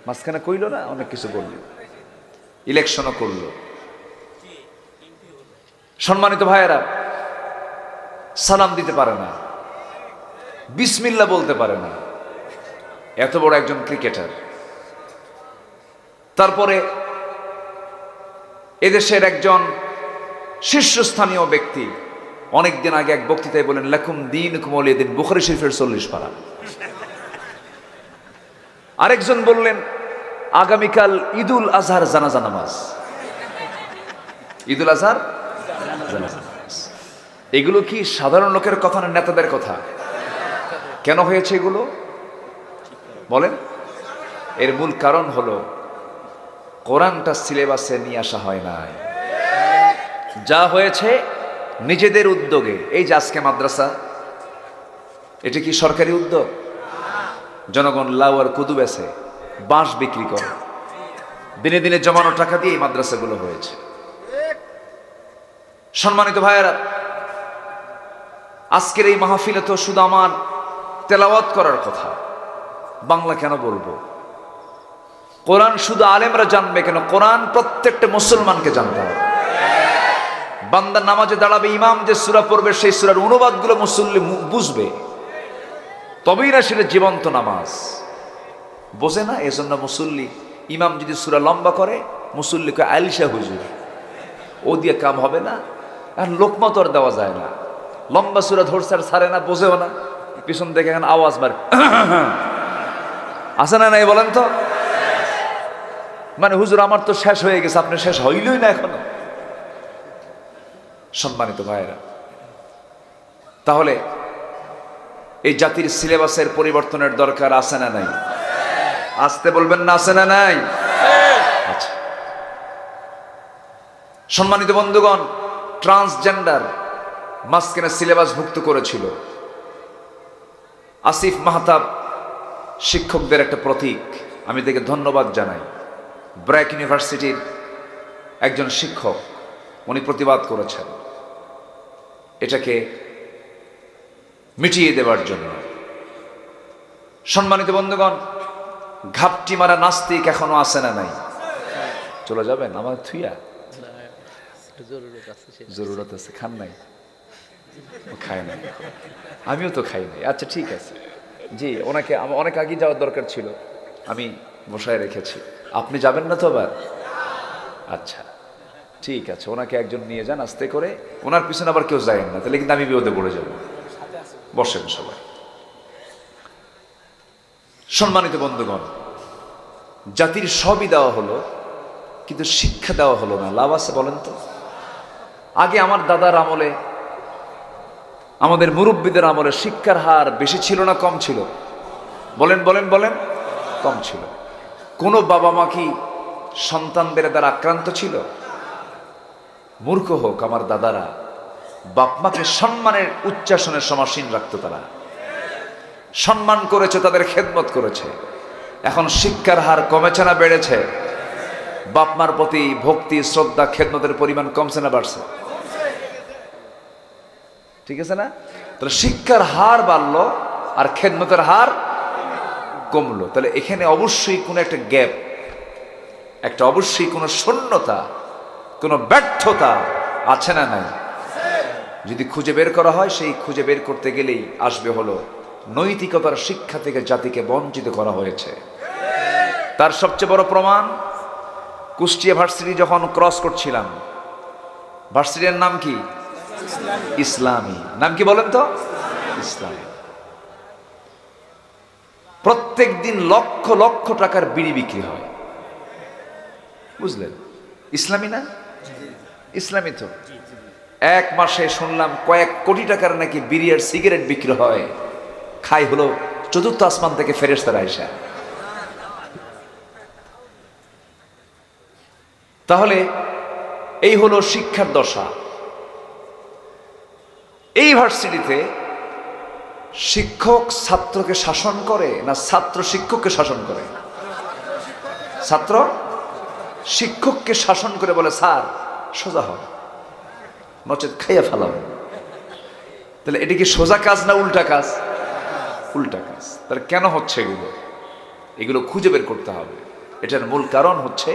মাঝখানে কইল না, অনেক কিছু বলল, ইলেকশনও করল। সম্মানিত ভাইয়েরা, সালাম দিতে পারে না, বিসমিল্লাহ বলতে পারে না, এত বড় একজন ক্রিকেটার। তারপরে এদেশের একজন শীর্ষস্থানীয় ব্যক্তি অনেকদিন আগে এক বক্তৃতায় বলেন, লাকুম দীনুকুম ওয়ালিয়া দীন, বুখারী শরীফের 40 পারা। আরেকজন বললেন, আগামীকাল ঈদুল আজহার জানাজা নামাজ, ঈদুল আজহার জানাজা নামাজ। এগুলো কি সাধারণ লোকের কথা না নেতাদের কথা? কেন হয়েছে এগুলো বলেন? এর মূল কারণ হলো কোরআনটা সিলেবাসে নিয়ে আসা হয় নাই। যা হয়েছে নিজেদের উদ্যোগে। এই যে আজকে মাদ্রাসা, এটা কি সরকারি উদ্যোগ? জনগণ লাউ আর কদু বেচে, বাঁশ বিক্রি করে, দিনে দিনে জমানো টাকা দিয়ে এই মাদ্রাসাগুলো হয়েছে। সম্মানিত ভাইয়েরা, আজকের এই মাহফিলে তো শুধু আমার তেলাওয়াত করার কথা, বাংলা কেন বলবো? কোরআন শুধু আলেমরা জানবে কেন? কোরআন প্রত্যেকটা মুসলমানকে জানতে হবে। বান্দা নামাজে দাঁড়াবে, ইমাম যে সূরা পড়বে সেই সূরার অনুবাদগুলো মুসল্লি বুঝবে, তবেই না সেটা জীবন্ত নামাজ। বোঝে না, এজন্য মুসল্লি, ইমাম যদি সূরা লম্বা করে, মুসল্লিকে আইলসা হুজুর, ও দিয়ে কাম হবে না। আর লোকমা তো আর দেওয়া যায় না, লম্বা সূরা ধরছে আর ছাড়ে না, বোঝেও না, পিছন থেকে এখন আওয়াজ মারে, আছে না নাই বলেন তো? মানে হুজুর আমার তো শেষ হয়ে গেছে, আপনি শেষ হইলই না এখনো। সম্মানিত ভাইয়েরা, তাহলে এই জাতির সিলেবাসের পরিবর্তনের দরকার আছে না নাই? আসতে বলবেন না, আছে না নাই? আচ্ছা, সম্মানিত বন্ধুগণ, ট্রান্সজেন্ডার মাঝখানে সিলেবাস ভুক্ত করেছিল। আসিফ মাহতাব শিক্ষকদের একটা প্রতীক, আমি তাকে ধন্যবাদ জানাই। ব্র্যাক ইউনিভার্সিটির একজন শিক্ষক, উনি প্রতিবাদ করেছেন এটাকে মিটিয়ে দেওয়ার জন্য। সম্মানিত বন্ধুগণ, ঘাপটি মারা নাস্তিক এখনো আছে না নাই? চলে যাবেন আমার থুইয়া? জরুরত আছে, খান নাই? খায় নাই, আমিও তো খাই নাই। আচ্ছা ঠিক আছে, জি, ওনাকে অনেক আগে যাওয়ার দরকার ছিল, আমি বসায় রেখেছি। আপনি যাবেন না তো আবার? আচ্ছা ঠিক আছে, ওনাকে একজন নিয়ে যান আস্তে করে, ওনার পিছনে আবার কেউ যায় না, তাহলে কিন্তু আমি বিপদে পড়ে যাব। বসেন সবাই। সম্মানিত বন্ধুগণ, জাতির সবই দেওয়া হলো কিন্তু শিক্ষা দেওয়া হলো না। লাভ আছে বলেন তো? আগে আমার দাদার আমলে, আমাদের মুরব্বীদের আমলে শিক্ষার হার বেশি ছিল না কম ছিল? বলেন বলেন বলেন। কম ছিল। কোনো বাবা মা কি সন্তানদের দ্বারা আক্রান্ত ছিল? মূর্খ হোক আমার দাদারা, বাপ মাকে সম্মানের উচ্চাসনের সমাসীন রাখত। তারা সম্মান করেছে, তাদের খেদমত করেছে। এখন শিক্ষার হার কমেছে না বেড়েছে? বাপ মার প্রতি ভক্তি, শ্রদ্ধা, খেদমতের পরিমাণ কমছে না বাড়ছে? ঠিক আছে না? তাহলে শিক্ষার হার বাড়লো আর খেদমতের হার কমলো। তাহলে এখানে অবশ্যই কোনো একটা গ্যাপ, একটা অবশ্যই কোনো শূন্যতা, কোনো ব্যর্থতা আছে না নাই? যদি খুঁজে বের করা হয়, সেই খুঁজে বের করতে গেলেই আসবে হলো নৈতিকতার শিক্ষা থেকে জাতিকে বঞ্চিত করা হয়েছে। তার সবচেয়ে বড় প্রমাণ, কুষ্টিয়া ভার্সিটি যখন ক্রস করছিলাম, ভার্সিটির নাম কি? ইসলামী। নাম কি বলেন তো? ইসলামী। প্রত্যেক দিন লক্ষ লক্ষ টাকার বিড়ি বিক্রি হয়, বুঝলেন? ইসলামী না? ইসলামী তো। এক মাসে শুনলাম কয়েক কোটি টাকার নাকি বিড়ি আর সিগারেট বিক্রি হয়। খাই হলো চতুর্থ আসমান থেকে ফেরেশতারা আইসা। তাহলে এই হলো শিক্ষার দশা। এই ভার্সিটিতে শিক্ষক ছাত্রকে শাসন করে না ছাত্র শিক্ষককে শাসন করে? ছাত্র শিক্ষককে শাসন করে, বলে স্যার সোজা হও, নচেত খাইয়া ফেলাম। তাহলে এটা কি সোজা কাজ না উল্টা কাজ? উল্টা কাজ। তাহলে কেন হচ্ছে এগুলো? এগুলো খুঁজে বের করতে হবে। এটার মূল কারণ হচ্ছে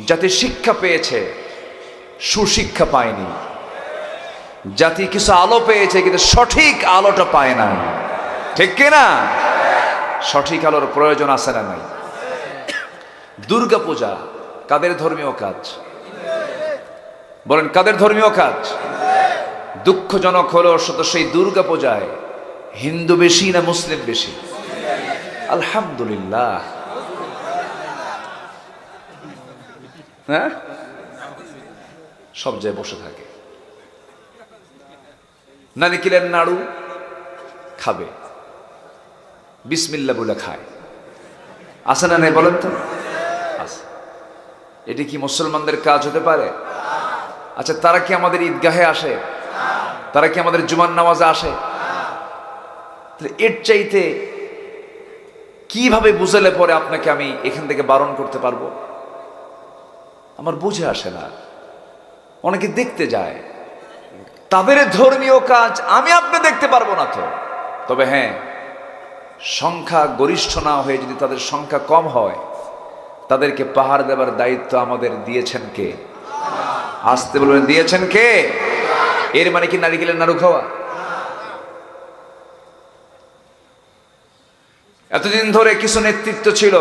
জাতি শিক্ষা পেয়েছে, সুশিক্ষা পায়নি। জাতি কিছু আলো পেয়েছে কিন্তু সঠিক আলোটা পায় না। ঠিক কিনা? সঠিক আলোর প্রয়োজন আছে না নাই? দুর্গা পূজা কাদের ধর্মীয় কাজ? বলেন কাদের ধর্মীয় কাজ? দুঃখজনক হলো শুধু সেই দুর্গা পূজায় হিন্দু বেশি না মুসলিম বেশি? আলহামদুলিল্লাহ। হ্যাঁ, সব জায়গায় বসে থাকে, নারিকেলের নাড়ু খাবে, বিসমিল্লাহ বলে খায়। আছে না নাই বলেন তো? আছে। এটি কি মুসলমানদের কাজ হতে পারে? আচ্ছা, তারা কি আমাদের ঈদগাহে আসে? তারা কি আমাদের জুমার নামাজে আসে? এর চাইতে কিভাবে বুঝালে পরে আপনাকে আমি এখান থেকে বারণ করতে পারবো? আমার বুঝে আসে না। অনেকে দেখতে যায়, তাদের ধর্মীয় কাজ আমি আপনি দেখতে পারবো না তো। তবে হ্যাঁ, সংখ্যা গরিষ্ঠ না হয়ে যদি তাদের সংখ্যা কম হয়, তাদেরকে পাহাড় দেবার দায়িত্ব আমাদের দিয়েছেন কে? আসতে বলবেন, দিয়েছেন কে? এর মানে কি নারিকেলের নাড়ু খাওয়া? এতদিন ধরে কিছু নেতৃত্ব ছিল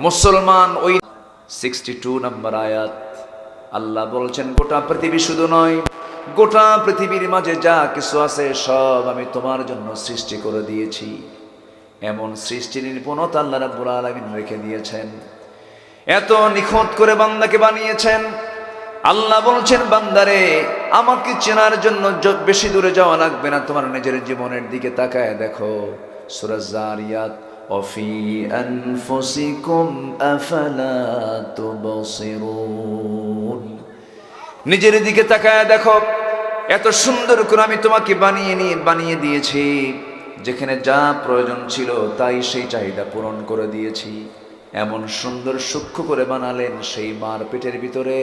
মুসলমান। ওই 62 নম্বর আয়াত, আল্লাহ বলছেন গোটা পৃথিবী শুধু নয়, গোটা পৃথিবীর মাঝে যা কিছু আছে সব আমি তোমার জন্য সৃষ্টি করে দিয়েছি। এমন সৃষ্টির নিপুণতা আল্লাহ রাব্বুল আলামিন রেখে দিয়েছেন। এত নিখুঁত করে বান্দাকে বানিয়েছেন। আল্লাহ বলছেন, বান্দারে আমাকে চেনার জন্য বেশি দূরে যাওয়া লাগবে না, তোমার নিজের জীবনের দিকে তাকায় দেখো। সূরা যারিয়াত, ওয়াফি আনফুসিকুম আফালা তুবসিরুন। নিজের দিকে তাকায় দেখো, এত সুন্দর করে আমি তোমাকে বানিয়ে দিয়েছি, যেখানে যা প্রয়োজন ছিল তাই সেই চাহিদা পূরণ করে দিয়েছি। এমন সুন্দর সূক্ষ্ম করে বানালেন, সেই মার পেটের ভিতরে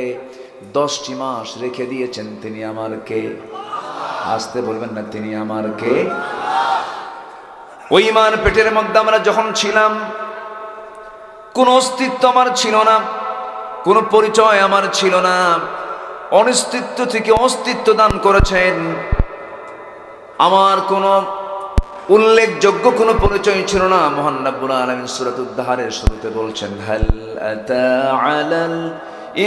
10টি মাস রেখে দিয়েছেন। তিনি আমার কে? আসতে বলবেন না, তিনি আমার কে? ওই মার পেটের মধ্যে আমরা যখন ছিলাম, কোনো অস্তিত্ব আমার ছিল না, কোনো পরিচয় আমার ছিল না। অনিস্তিত্ব থেকে অস্তিত্ব দান করেছেন। আমার কোনো উল্লেখযোগ্য কোনো পরিচয় ছিল না। মহান রব্বুল আলামিন সূরাতুদ দাহরের শুরুতে বলছেন, হাল আতা আলাল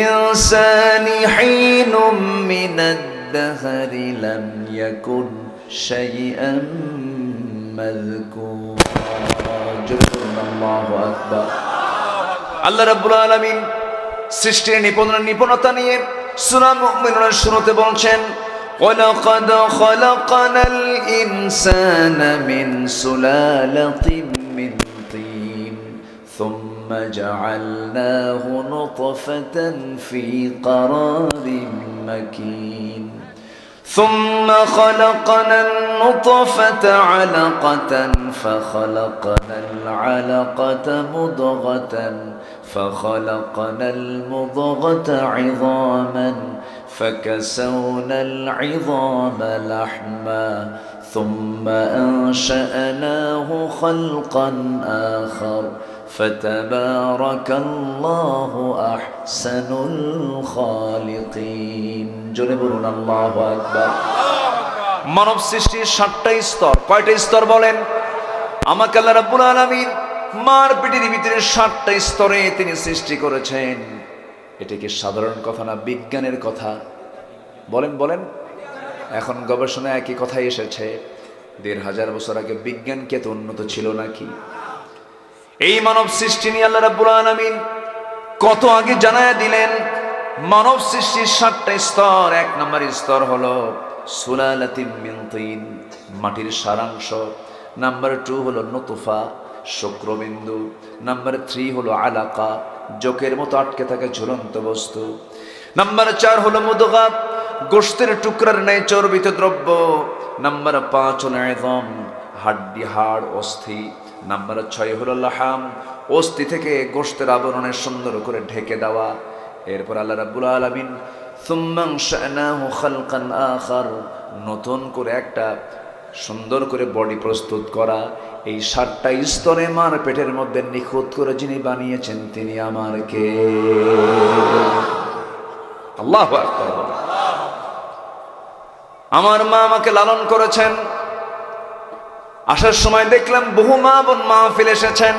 ইনসানি হিনুম মিনাদ দাহরি লাম ইয়াকুন শাইআম মাযকুরা। আল্লাহু আকবার। আল্লাহ রাব্বুল আলামিন সৃষ্টির নিপুণতা নিয়ে সূরা মুমিনুনের শুরুতে বলছেন, وَلَقَدْ خَلَقْنَا الْإِنسَانَ مِنْ سُلَالَةٍ مِّنْ طِينٍ ثُمَّ جَعَلْنَاهُ نُطْفَةً فِي قَرَارٍ مَّكِينٍ ثُمَّ خَلَقْنَا النُّطْفَةَ عَلَقَةً فَخَلَقْنَا الْعَلَقَةَ مُضْغَةً فخلقنا المضغة عظاما فكسونا العظام لحما ثم أنشأناه خلقا آخر فتبارك الله أحسن الخالقين। জোরে বলুন আল্লাহু আকবার। মানব সৃষ্টির 7টা স্তর। কয়টা স্তর বলেন? আমাকে আল্লাহ রাব্বুল আলামিন মার পেটের ভিতরে 7টা স্তরে তিনি সৃষ্টি করেছেন। এটা কি সাধারণ কথা না বিজ্ঞানের কথা? বলেন। এখন গবেষণায় একই কথাই এসেছে। 1500 বছর আগে বিজ্ঞান কি এত উন্নত ছিল নাকি? এই মানব সৃষ্টি নিয়ে আল্লাহ রাব্বুল আলামিন কত আগে জানায়া দিলেন। মানব সৃষ্টির 7টা স্তর। 1 নম্বর স্তর হলো সুলালাতিম মিন তিন, মাটির সারাংশ। নাম্বার 2 হলো নুতফা, শুক্রবিন্দু। নাম্বার 3 হলো আলাকা, জোকের মতো আটকে থাকা ঝুলন্ত বস্তু। নাম্বার 4 হলো মুদগা, গোশতের টুকরার ন্যায় চর্বিত দ্রব্য। নাম্বার 5 হলো ইযম, হাড্ডি, হাড়, অস্থি। নাম্বার 6 হলো লাহাম, অস্থি থেকে গোশতের আবরণে সুন্দর করে ঢেকে দেওয়া। এরপর আল্লাহ রাব্বুল আলামিন সুম্মা শা'নাহু খালকান আখার, নতুন করে একটা সুন্দর করে বডি প্রস্তুত করা। এই 7টা স্তরে মার পেটের মধ্যে নিখুঁত করে যিনি বানিয়েছেন তিনি আমার কে? আল্লাহু আকবার। আমার মা আমাকে লালন করেছেন। আসার সময় দেখলাম বহু মা বোন মাহফিল এসেছেন।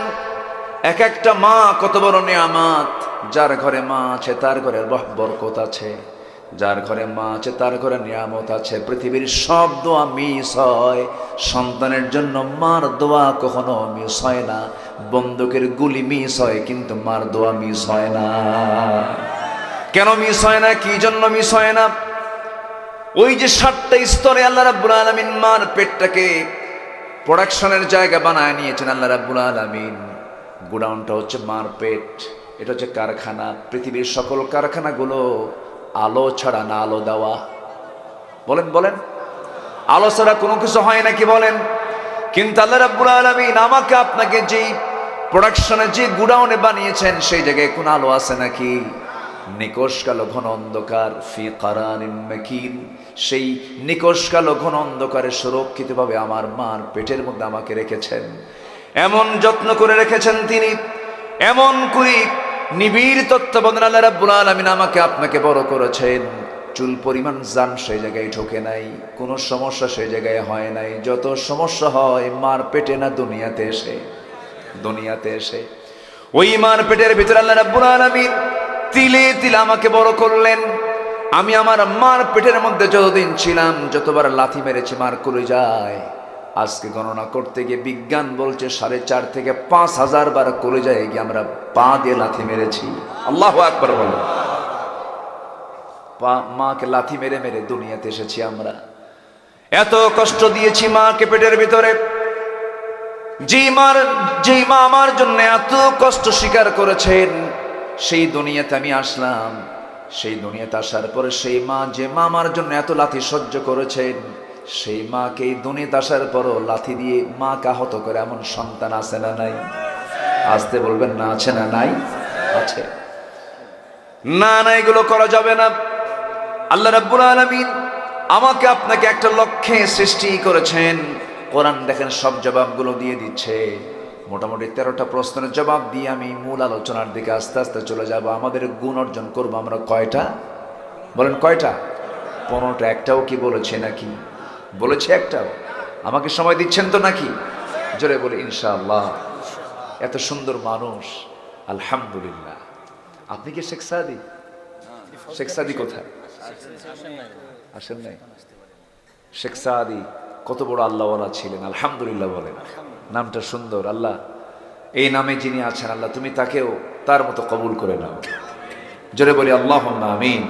এক একটা মা কত বড় নিয়ামত। যার ঘরে মা আছে তার ঘরে বরকত আছে, যার ঘরে মা আছে তার ঘরে নিয়ামত আছে। পৃথিবীর সব দোয়া মিস হয়, সন্তানের জন্য মার দোয়া কখনো মিস হয় না। বন্দুকের গুলি মিস হয় কিন্তু মার দোয়া মিস হয় না। কেন মিস হয় না? কি জন্য মিস হয় না? ওই যে 7টা স্তরে আল্লাহ রাব্বুল আলামিন মার পেটটাকে প্রোডাকশনের জায়গা বানায় নিয়েছেন। আল্লাহ রাব্বুল আলামিন গোডাউনটা হচ্ছে মার পেট, এটা হচ্ছে কারখানা। পৃথিবীর সকল কারখানাগুলো আলো ছাড়া না আলো দেওয়া। বলেন আলো ছাড়া কোনো কিছু হয় নাকি বলেন? কিন্তু আল্লাহ রাব্বুল আলামিন আমাকে আপনাকে যেই প্রোডাকশনে যে গোডাউনে বানিয়েছেন সেই জায়গায় কোন আলো আছে নাকি? নিকশ কালো ঘন অন্ধকার, ফি কারারিন মাকিন। সেই নিকশ কালো ঘন অন্ধকারে সুরক্ষিতভাবে আমার মার পেটের মধ্যে আমাকে রেখেছেন। এমন যত্ন করে রেখেছেন তিনি, এমন করে নিবিড় তত্ত্বাবধানে আল্লাহ রাব্বুল আলামিন আমাকে আপনাকে বড় করেছেন। চুল পরিমাণ জান সেই জায়গায় ঢোকে নাই, কোনো সমস্যা সেই জায়গায় হয় নাই। যত সমস্যা হয় মার পেটে না দুনিয়াতে এসে। ওই মার পেটের ভিতরে আল্লাহ রাব্বুল আলামিন তিলে তিলে আমাকে বড় করলেন। আমি আমার মার পেটের মধ্যে যতদিন ছিলাম, যতবার লাথি মেরেছি মার কলিজায়, আজকে গণনা করতে গিয়ে বিজ্ঞান বলছে 4.5 থেকে 5,000 বার কলিজায় গিয়ে আমরা পা দিয়ে লাথি মেরেছি। আল্লাহু আকবার বলো। মাকে লাথি মেরে মেরে দুনিয়াতে এসেছি আমরা। এত কষ্ট দিয়েছি মাকে পেটের ভিতরে। যেই মা আমার জন্য এত কষ্ট স্বীকার করেছেন, সেই দুনিয়াতে আমি আসলাম। সেই দুনিয়াতে আসার পরে সেই মা, যে মা আমার জন্য এত লাথি সহ্য করেছেন, সেই মাকে এই দুনিয়াতে আসার পরও লাথি দিয়ে মাকে আহত করে এমন সন্তান আছে না নাই? আসতে বলবেন না, আছে না নাই? আছে। না না, এগুলো করা যাবে না। আল্লাহ রাব্বুল আলামিন আমাকে আপনাকে একটা লক্ষ্যে সৃষ্টি করেছেন। কোরআন দেখেন সব জবাবগুলো দিয়ে দিচ্ছে। মোটামুটি 13টা প্রশ্নের জবাব দিয়ে আমি মূল আলোচনার দিকে আস্তে আস্তে চলে যাব। আমাদের গুণ অর্জন করবো আমরা কয়টা? বলেন কয়টা? 15টা। একটাও কি বলেছে নাকি? বলেছে একটাও? আমাকে সময় দিচ্ছেন তো নাকি? জোরে বলে ইনশাআল্লাহ। এত সুন্দর মানুষ, আলহামদুলিল্লাহ। আপনি কি শেখ সাদি? শেখ সাদি কোথায়? আসেন নাই? শেখ সাদি কত বড় আল্লাহওয়ালা ছিলেন, আলহামদুলিল্লাহ বলেন। নামটা সুন্দর। আল্লাহ এই নামে যিনি আছেন, আল্লাহ তুমি তাকেও তার মতো কবুল করে নাও। জোরে বলি আল্লাহুম্মা আমিন।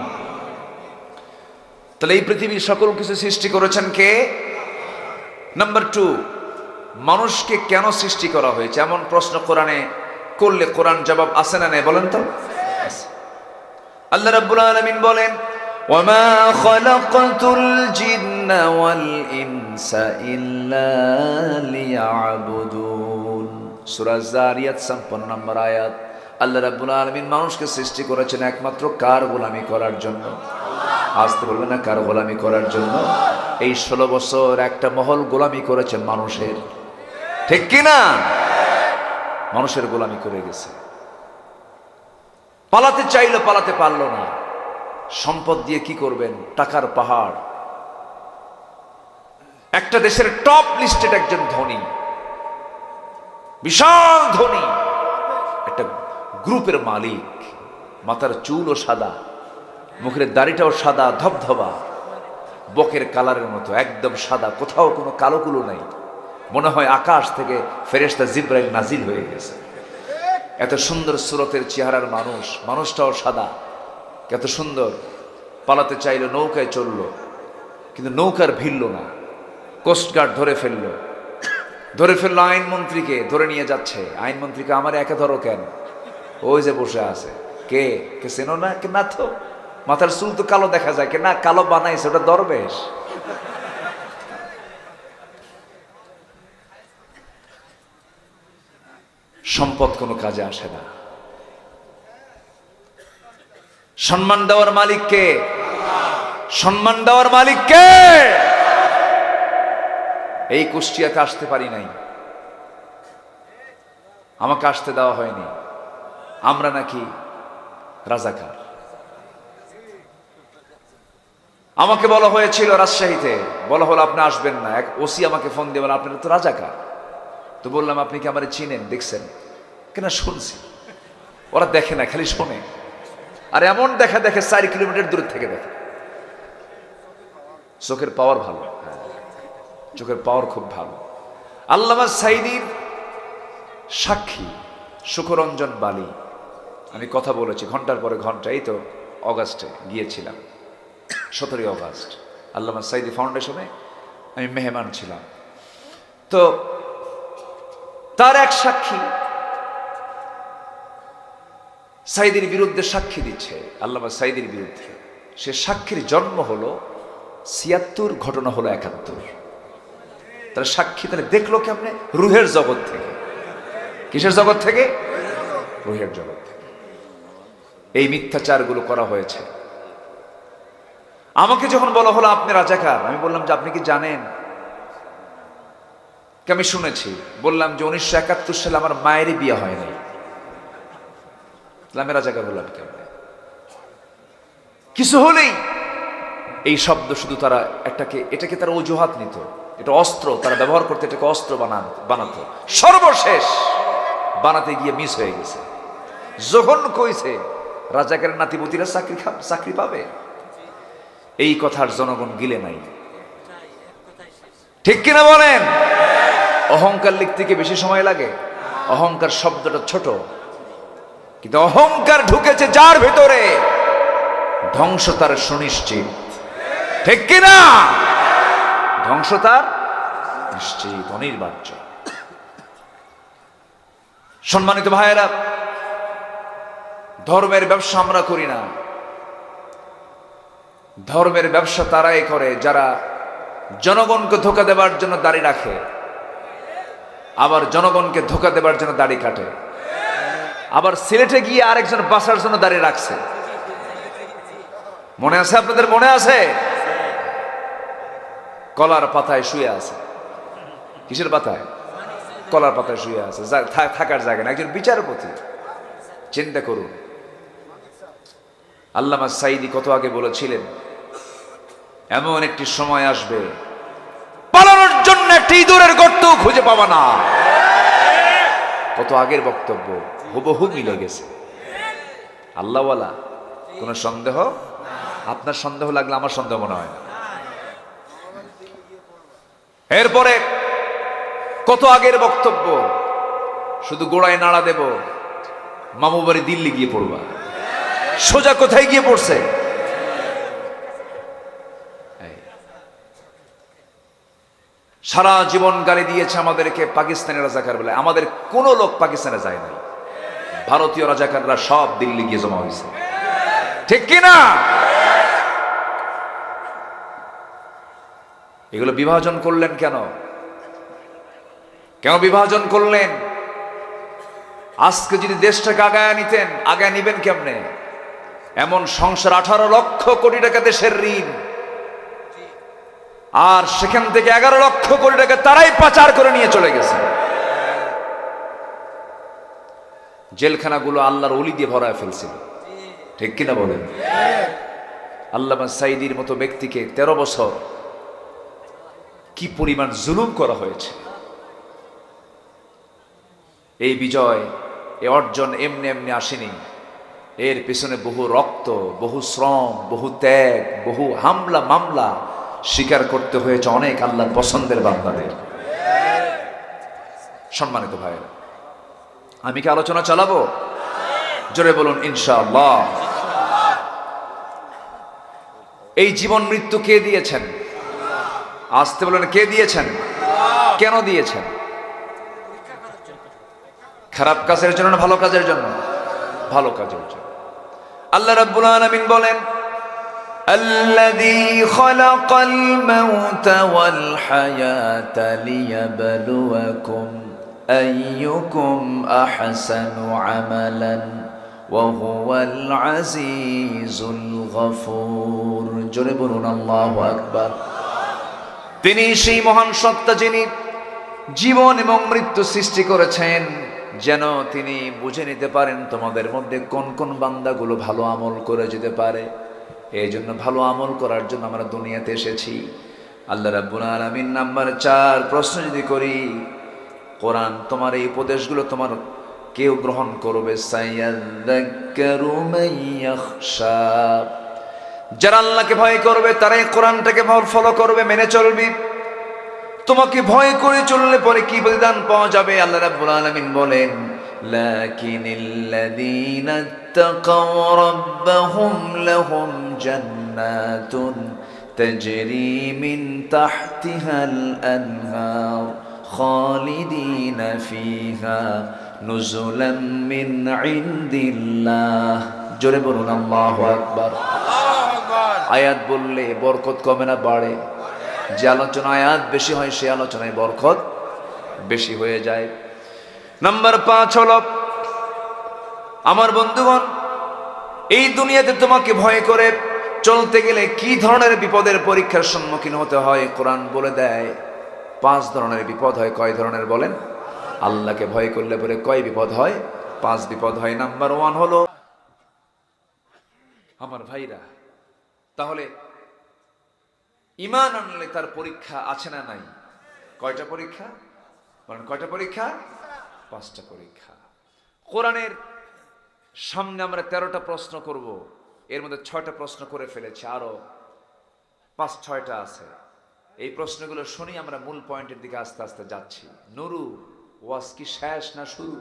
তাহলে এই পৃথিবীর সকল কিছু সৃষ্টি করেছেন কে? নাম্বার 2, মানুষকে কেন সৃষ্টি করা হয়েছে? এমন প্রশ্ন কোরআনে করলে কোরআন জবাব আছে না নাই বলেন তো? আল্লাহ রাব্বুল আলামিন বলেন, وَمَا خَلَقْتُ الْجِنَّ وَالْإِنسَ إِلَّا لِيَعْبُدُونَ। সূরা যারিয়াত 56 নম্বর আয়াত। আল্লাহ রাব্বুল আলামিন মানুষকে সৃষ্টি করেছেন একমাত্র কার গোলামি করার জন্য? আসতে বলবেন না, কার গোলামি করার জন্য? এই 16 বছর একটা মহল গোলামি করেছেন মানুষের, ঠিক কি না? মানুষের গোলামি করে গেছে। পালাতে চাইলো, পালাতে পারলো না। সম্পদ দিয়ে কি করবেন? টাকার পাহাড়। একটা দেশের টপ লিস্টেড একজন ধনী, বিশাল ধনী, একটা গ্রুপের মালিক। মাথার চুলও সাদা, মুখের দাড়িটাও সাদা ধবধবা, বকের কালারের মতো একদম সাদা, কোথাও কোনো কালো কুলো নাই। মনে হয় আকাশ থেকে ফেরেশতা জিবরাইল নাজিল হয়ে গেছে। এত সুন্দর সুরতের চেহারার মানুষ, মানুষটাও সাদা, কত সুন্দর। পালাতে চাইলো, নৌকায় চললো, কিন্তু নৌকার ভিড়ল না। কোস্টগার্ড ধরে ফেললো আইনমন্ত্রীকে, ধরে নিয়ে যাচ্ছে। আইনমন্ত্রীকে, আমার একা ধরো কেন? ওই যে বসে আছে। কে কে চেনো না? কে না তো, মাথার চুল তো কালো দেখা যায়। কে না, কালো বানাইছে, ওটা দরবেশ। সম্পদ কোনো কাজে আসে না। সম্মান দেওয়ার মালিককে, সম্মান দেওয়ার মালিককে। এই কুষ্টিয়াতে আসতে পারি নাই, আমাকে আসতে দেওয়া হয়নি। আমরা নাকি রাজাকার। আমাকে বলা হয়েছিল রাজশাহীতে, বলা হলো আপনি আসবেন না। এক ওসি আমাকে ফোন দিয়ে বলে আপনারা তো রাজাকার। তো বললাম আপনি কি আমার চিনেন, দেখছেন? কেন? শুনছি। ওরা দেখে না, খালি শোনে। আর এমন দেখে 4 কিলোমিটার দূর থেকে দেখে। চোখের পাওয়ার ভালো, চোখের পাওয়ার খুব ভালো। আল্লামা সাঈদীর সাক্ষী সুখরঞ্জন বালি। আমি কথা বলেছি ঘন্টার পরে ঘন্টা। এই তো অগাস্টে গিয়েছিলাম, 17 অগাস্ট আল্লামা সাঈদী ফাউন্ডেশনে আমি মেহমান ছিলাম। তো তার এক সাক্ষী সাঈদীর বিরুদ্ধে সাক্ষী দিচ্ছে, আল্লামা সাঈদীর বিরুদ্ধে। সে সাক্ষীর জন্ম হলো 76, ঘটনা হলো 71। তার সাক্ষী তাহলে দেখলো কেমনে? রুহের জগৎ থেকে। কিসের জগৎ থেকে? রুহের জগৎ থেকে এই মিথ্যাচারগুলো করা হয়েছে। আমাকে যখন বলা হলো আপনি রাজাকার, আমি বললাম যে আপনি কি জানেন? আমি শুনেছি। বললাম যে 1971 সালে আমার মায়েরই বিয়ে হয় নাই। আমি রাজাকার বললাম কেমন? কিছু হলেই এই শব্দ শুধু তারা এটাকে তারা অজুহাত নিত, এটা অস্ত্র তারা ব্যবহার করতে, এটাকে অস্ত্র বানাতো। সর্বশেষ বানাতে গিয়ে মিস হয়ে গেছে। যখন কইছে রাজাকারের নাতিপতিরা চাকরি পাবে, এই কথার জনগণ গিলে নাই। ঠিক কিনা বলেন? অহংকার লিখতে কি বেশি সময় লাগে? অহংকার শব্দটা ছোট, কিন্তু অহংকার ঢুকেছে যার ভেতরে, ধ্বংস তার সুনিশ্চিত। ঠিক কিনা? ধ্বংস তার নিশ্চিত, অনির্বার্য। সম্মানিত ভাইয়েরা, ধর্মের ব্যবসা আমরা করি না। ধর্মের ব্যবসা তারাই করে যারা জনগণকে ধোঁকা দেবার জন্য দাড়ি রাখে, আবার জনগণকে ধোঁকা দেবার জন্য দাড়ি কাটে, আবার সিলেটে গিয়ে আরেকজন বাসার জন্য দাড়ি রাখছে। মনে আছে আপনাদের? মনে আছে? কলার পাতায় শুয়ে আছে। কিসের পাতায়? কলার পাতায় শুয়ে আছে, থাকার জায়গা না। একজন বিচারপতি। চিন্তা করুন, আল্লামা সাঈদী কত আগে বলেছিলেন, এমন একটি সময় আসবে পালানোর জন্য একটি ইঁদুরের গর্ত খুঁজে পাবা না। কত আগের বক্তব্য, হুবহু মিলে গেছে। আল্লাহওয়ালা, কোন সন্দেহ? আপনার সন্দেহ লাগলে আমার সন্দেহ মনে হয় না। এরপরে কত আগের বক্তব্য, শুধু গোড়ায় নাড়া দেব, মামু বাড়ি দিল্লি গিয়ে পড়বা। সোজা কোথায় গিয়ে পড়ছে? সারা জীবন গালি দিয়েছে আমাদেরকে পাকিস্তানি রাজাকার বলে। আমাদের কোন লোক পাকিস্তানে যায় নাই, ভারতীয় রাজাকাররা সব দিল্লি গিয়ে জমা হয়েছে। ঠিক কিনা? এগুলো বিভাজন করলেন কেন? কেন বিভাজন করলেন? আজকে যদি দেশটাকে আগায় নিতেন, আগায় নিবেন কেমনে? এমন সংসার 18 লক্ষ কোটি টাকা দেশের ঋণ, আর সেখান থেকে 11 লক্ষ কোটি টাকা তারাই পাচার করে নিয়ে চলে গেছে। জেলখানাগুলো আল্লাহর ওলি দিয়ে ভরায় ফেলছিল। ঠিক কিনা বলেন? আল্লামা সাঈদীর মতো ব্যক্তিকে 13 বছর কি পরিমাণ জুলুম করা হয়েছে। এই বিজয়, এই অর্জন এমনি এমনি আসেনি। এর পেছনে বহু রক্ত, বহু শ্রম, বহু ত্যাগ, বহু হামলা মামলা স্বীকার করতে হয়েছে অনেক আল্লাহর পছন্দের বান্দাদের। সম্মানিত ভাইয়েরা, আমি কি আলোচনা চালাবো? জোরে বলুন ইনশাআল্লাহ। এই জীবন মৃত্যু কে দিয়েছেন? আসতে বলেন, কে দিয়েছেন? কেন দিয়েছেন? খারাপ কাজের জন্য না ভালো কাজের জন্য? ভালো কাজের জন্য। আল্লাহ রাব্বুল আলামিন বলেন, الذي خلق الموت والحياة ليبلوكم أيكم أحسن عملا وهو العزيز الغفور। জোরে বলুন আল্লাহু আকবার। তিনি সেই মহান সত্তা যিনি জীবন এবং মৃত্যু সৃষ্টি করেছেন, যেন তিনি বুঝে নিতে পারেন তোমাদের মধ্যে কোন কোন বান্দাগুলো ভালো আমল করে যেতে পারে। এই জন্য ভালো আমল করার জন্য আমরা দুনিয়াতে এসেছি। আল্লাহ রাব্বুল আলামিন নাম্বার 4 প্রশ্ন যদি করি, কোরআন তোমার এই উপদেশগুলো তোমার কেউ গ্রহণ করবে? সায়াযাক্কারু মান ইয়াখশা। যারা আল্লাহকে ভয় করবে তারাই কোরআনটাকে ফলো করবে, মেনে চলবে। তোমাকে ভয় করে চললে পরে কি প্রতিদান পাওয়া যাবে? আল্লাহ রাব্বুল আলামিন বলেন, লাকিনিল্লাযীনা ইত্তাকাও রাব্বাহুম লাহুম জান্নাতুন তাজরি মিন তাহতিহাল আনহার খালিদিনা ফিহা নুজুলাম মিন ইনদিল্লাহ। জোরে বলুন আল্লাহু আকবার। আয়াত বললে বরকত কমে না বাড়ে? যে আলোচনা আয়াত বেশি হয় সে আলোচনায় বরকত বেশি হয়ে যায়। নাম্বার 5 হলো, আমার বন্ধুগণ, এই দুনিয়াতে তোমাকে ভয় করে চলতে গেলে কি ধরনের বিপদের পরীক্ষার সম্মুখীন হতে হয় কোরআন বলে দেয়। 5 ধরনের বিপদ হয়। কয় ধরনের বলেন? আল্লাহকে ভয় করলে পরে কয় বিপদ হয়? 5 বিপদ হয়। নাম্বার 1 হলো, আমার ভাইরা, তাহলে ঈমান আনলে তার পরীক্ষা আছে না নাই? কয়টা পরীক্ষা বলেন? কয়টা পরীক্ষা? 5টা পরীক্ষা। কোরআনের সামনে আমরা 13টা প্রশ্ন করব, এর মধ্যে 6টা প্রশ্ন করে ফেলেছি, আরো 5-6টা আছে। এই প্রশ্নগুলো শুনি আমরা মূল পয়েন্টের দিকে আস্তে আস্তে যাচ্ছি। নুরু, ওয়াজ কি শেষ না শুরু?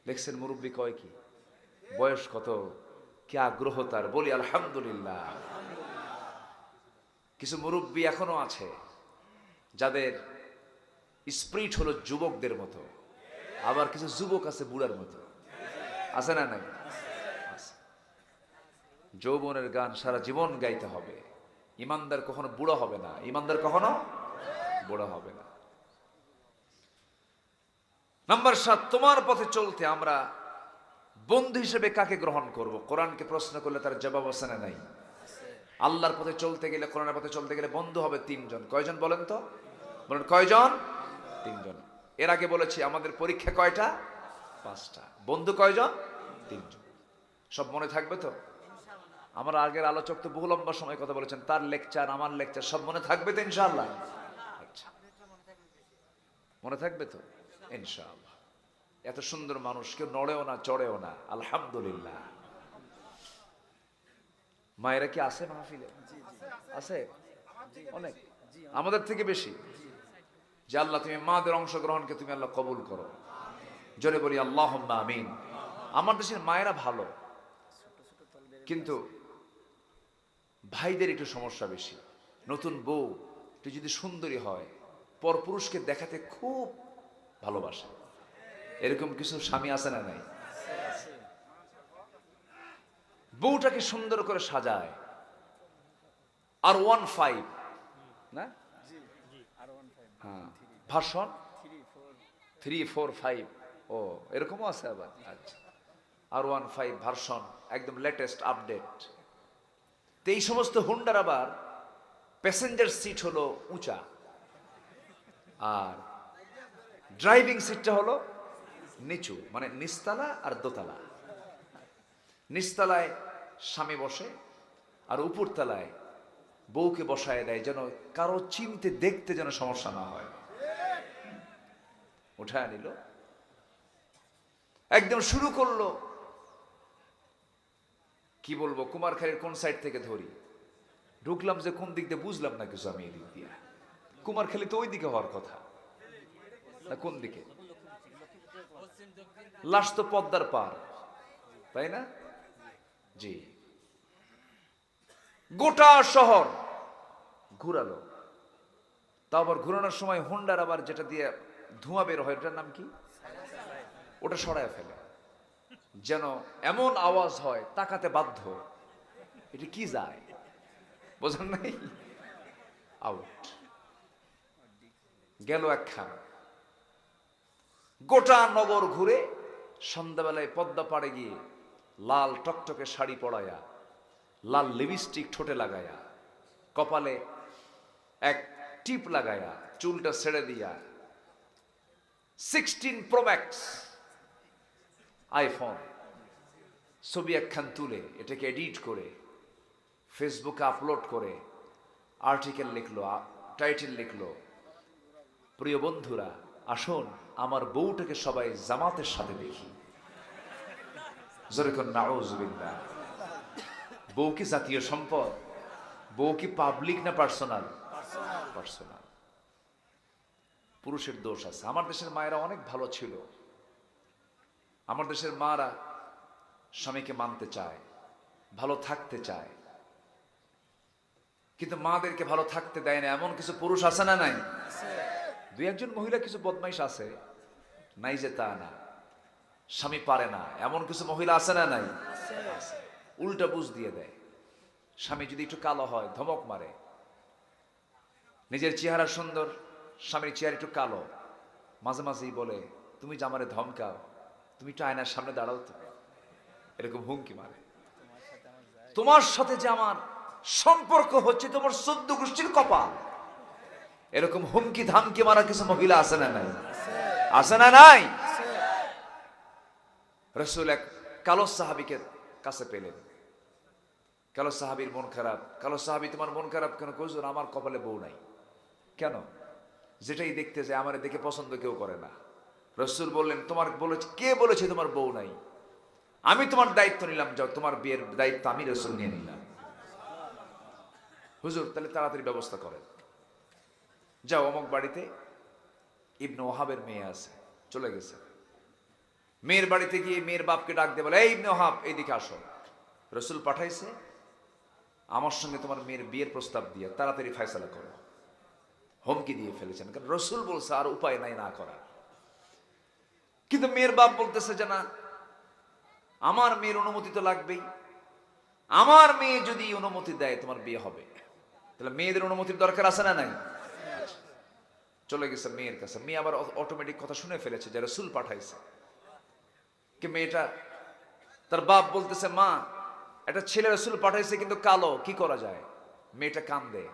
দেখছেন মুরব্বী কয় কি? বয়স কত, কি আগ্রহ তার, বলি আলহামদুলিল্লাহ। কিছু মুরব্বী এখনো আছে যাদের স্পিরিট হলো যুবকদের মতো, আবার কিছু যুবক আছে বুড়ার মতো, আছে না নাই? আছে। যৌবনের গান সারা জীবন গাইতে হবে। ইমানদার কখনো বুড়ো হবে না, ইমানদার কখনো বুড়ো হবে না। নাম্বার 7, তোমার পথে চলতে আমরা বন্ধু হিসেবে কাকে গ্রহণ করব? কোরআনকে প্রশ্ন করলে তার জবাব আছে না নাই? আল্লাহর পথে চলতে গেলে, কোরআনের পথে চলতে গেলে বন্ধু হবে 3 জন। কয়জন বলেন তো? বলেন কয়জন? 3 জন। এর আগে বলেছি আমাদের পরীক্ষা কয়টা? 5টা। বন্ধু কয়জন? 3 জন। সব মনে থাকবে তো? আমার আগের আলোচক তো বহু লম্বা সময় কথা বলেছেন, তার লেকচার আমার লেকচার সব মনে থাকবে তো ইনশাআল্লাহ? আচ্ছা, মনে থাকবে তো ইনশাআল্লাহ। এত সুন্দর মানুষ, কেউ নড়েও না চড়েও না, আলহামদুলিল্লাহ। মায়েরা কি আছে মাহফিলে? আছে অনেক, আমাদের থেকে বেশি। যে আল্লাহ তুমি মাদের অংশগ্রহণকে তুমি আল্লাহ কবুল করো, জোরে বলি আল্লাহুম্মা আমিন। আমার দেশের মায়েরা ভালো, কিন্তু ভাইদের একটু সমস্যা বেশি। নতুন বউ একটু যদি সুন্দরী হয়, পরপুরুষকে দেখাতে খুব ভালোবাসে। এরকম কিছু স্বামী আছে না নাই? বউটাকে সুন্দর করে সাজায়, R15 না, হ্যাঁ, ভার্সন 3, 4, 5, ও এরকমও আছে আবার। আচ্ছা, R15 ভার্সন, একদম লেটেস্ট আপডেট। তো এই সমস্ত হুন্ডার আবার প্যাসেঞ্জার সিট হলো উঁচা, আর ড্রাইভিং সিটটা হলো নিচু, মানে নিচতলা আর দোতলা। নিচতলায় স্বামী বসে, আর উপরতলায় বউকে বসায় দেয়, যেন কারো চিনতে দেখতে যেন সমস্যা না হয়। উঠায় নিল, একদম শুরু করলো। কি বলবো, কুমারখালীর কোন সাইড থেকে ধরি, ঢুকলাম যে কোন দিক দিয়ে বুঝলাম না কিছু। আমি এই দিক দিয়ে, কুমারখালী তো ওই দিকে হওয়ার কথা না, কোন দিকে? লাশ তো পদ্মার পার, তাই না? জি। গোটা শহর ঘুরালো, তা আবার ঘুরানোর সময় হুন্ডার আবার যেটা দিয়ে ধোঁয়া বের হয়, ওটার নাম কি? ওটা সরায় ফেলে, যেন এমন আওয়াজ হয় তাকাতে বাধ্য। এটা কি যায়, বোঝেন নাই? আউট গেল একখান। গোটা নগর ঘুরে সন্ধ্যাবেলায় পদ্মা পাড়ে গিয়ে লাল টকটকে শাড়ি পরায়া, লাল লিপস্টিক ঠোঁটে লাগায়া, কপালে এক টিপ লাগায়া, চুলটা ছেড়ে দিয়া, 16 Pro Max আইফোন ছবি একখান তুলে এটাকে এডিট করে ফেসবুকে আপলোড করে আর্টিকেল লিখলো, টাইটেল লিখলো, প্রিয় বন্ধুরা আসুন আমার বউটাকে সবাই জামাতের সাথে দেখি। যেরকম নাউজুবিল্লাহ। বউ কি জাতীয় সম্পদ? বউ কি পাবলিক না পার্সোনাল? পার্সোনাল। পুরুষের দোষ আছে। আমার দেশের মায়েরা অনেক ভালো ছিল। আমার দেশের মারা স্বামীকে মানতে চায়, ভালো থাকতে চায়, কিন্তু মাদেরকে ভালো থাকতে দেয় না। এমন কিছু পুরুষ আছে না নাই? দুই একজন মহিলা কিছু বদমাইশ আছে, নাই যে তা না, স্বামী পারে না, এমন কিছু মহিলা আছে না নাই? উল্টা বুঝ দিয়ে দেয়। স্বামী যদি একটু কালো হয় ধমক মারে, নিজের চেহারা সুন্দর, স্বামীর চেহারা একটু কালো, মাঝে মাঝেই বলে তুমি যে আমারে ধমকাও, তুমি একটু আয়নার সামনে দাঁড়াও তো, এরকম হুমকি মারে। তোমার সাথে যে আমার সম্পর্ক হচ্ছে তোমার 14 গোষ্ঠীর কপাল, এরকম হুমকি ধামকি মারা কিছু মহিলা আছে না নাই? আছে না নাই? রাসূল এক কালো সাহাবীকে কাছে পেলেন। কালো সাহাবীর মন খারাপ। কালো সাহাবী তোমার মন খারাপ কেন? হুজুর আমার কপালে বউ নাই। কেন? যেটাই দেখতে যায় আমার দেখে পছন্দ কেউ করে না। রাসূল বললেন তোমার বলেছে কে বলেছে তোমার বউ নাই? আমি তোমার দায়িত্ব নিলাম, যাও তোমার বিয়ের দায়িত্ব আমি রাসূল নিয়ে নিলাম। হুজুর তাহলে তাড়াতাড়ি ব্যবস্থা করেন, যাও অমুক বাড়িতে ইবনে ওহাবের মেয়ে আছে, চলে গেছে, মেয়ের বাড়িতে গিয়ে মেয়ের বাপকে ডাক দিয়ে বলে, এই ইবনে ওহাব এইদিকে আসো, রসুল পাঠাইছে আমার সঙ্গে তোমার মেয়ের বিয়ের প্রস্তাব দিয়ে তাড়াতাড়ি ফয়সালা করো। হুমকি দিয়ে ফেলেছেন, কারণ রসুল বলছে আর উপায় নাই না করার। কিন্তু মেয়ের বাপ বলতেছে যে না, আমার মেয়ের অনুমতি তো লাগবেই, আমার মেয়ে যদি অনুমতি দেয় তোমার বিয়ে হবে। তাহলে মেয়েদের অনুমতির দরকার আছে না নাই? চলে গেছে মেয়ের কাছে, মেয়ে আবার অটোমেটিক কথা শুনে ফেলেছে যে রসুল পাঠাইছে। কি মেয়েটা, তার বাপ বলতেছে, মা একটা ছেলে রসুল পাঠাইছে কিন্তু কালো, কি করা যায়? মেয়েটা কান্দে,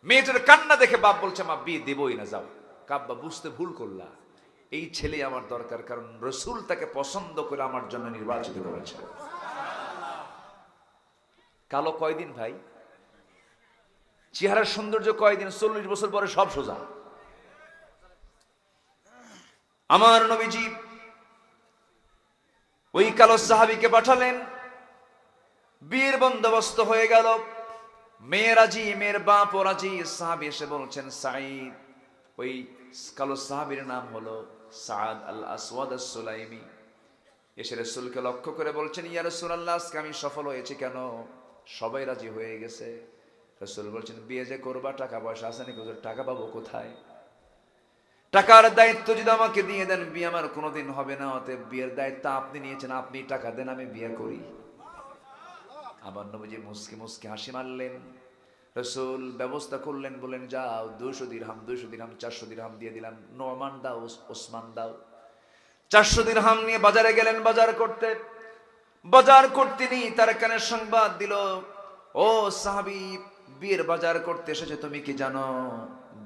মেয়েটার কান্না দেখে বাপ বলছে, মা বিয়ে দেবই না, যাও। কাব্বা বুঝতে ভুল করলা, এই ছেলে আমার দরকার, কারণ রসুল তাকে পছন্দ করে আমার জন্য নির্বাচিত করেছে। কালো কয়দিন ভাই, চেহারার সৌন্দর্য কয়দিন, 40 বছর পরে সব সোজা। আমার নবীজি ওই কালো সাহাবীকে পাঠালেন, বিয়ের বন্দোবস্ত হয়ে গেল, মেয়ে রাজি, মেয়ের বাপ রাজি। সাহাবী এসে বলছেন, সাঈদ, ওই কালো সাহাবীর নাম হলো সাদ আল আসওয়াদ আস-সুলাইমি, এসে রাসূলকে লক্ষ্য করে বলছেন, ইয়া রাসূলুল্লাহ, আজকে আমি সফল হয়েছি কেন? সবাই রাজি হয়ে গেছে। রাসূল বলছেন, বিয়ে যে করবা, টাকা পয়সা আছে নাকি? টাকা পাবো কোথায়? টাকার দায়িত্ব যদি আমাকে দিয়ে দেন, বিয়ে আমার কোনোদিন হবে না, অতএব বিয়ের দায়িত্ব আপনি নিয়েছেন, আপনি টাকা দেন, আমি বিয়ে করি। আবার নবীজি মুস্কি মুস্কি হাসি মারলেন। রাসূল ব্যবস্থা করলেন, বলেন যাও 200 দিরহাম 400 দিরহাম দিয়ে দিলাম, নোমান দাও, ওসমান দাও। 400 দিরহাম নিয়ে বাজারে গেলেন বাজার করতে নি তার কানে সংবাদ দিল, ও সাহাবী, বিয়ের বাজার করতে এসেছে, তুমি কি জানো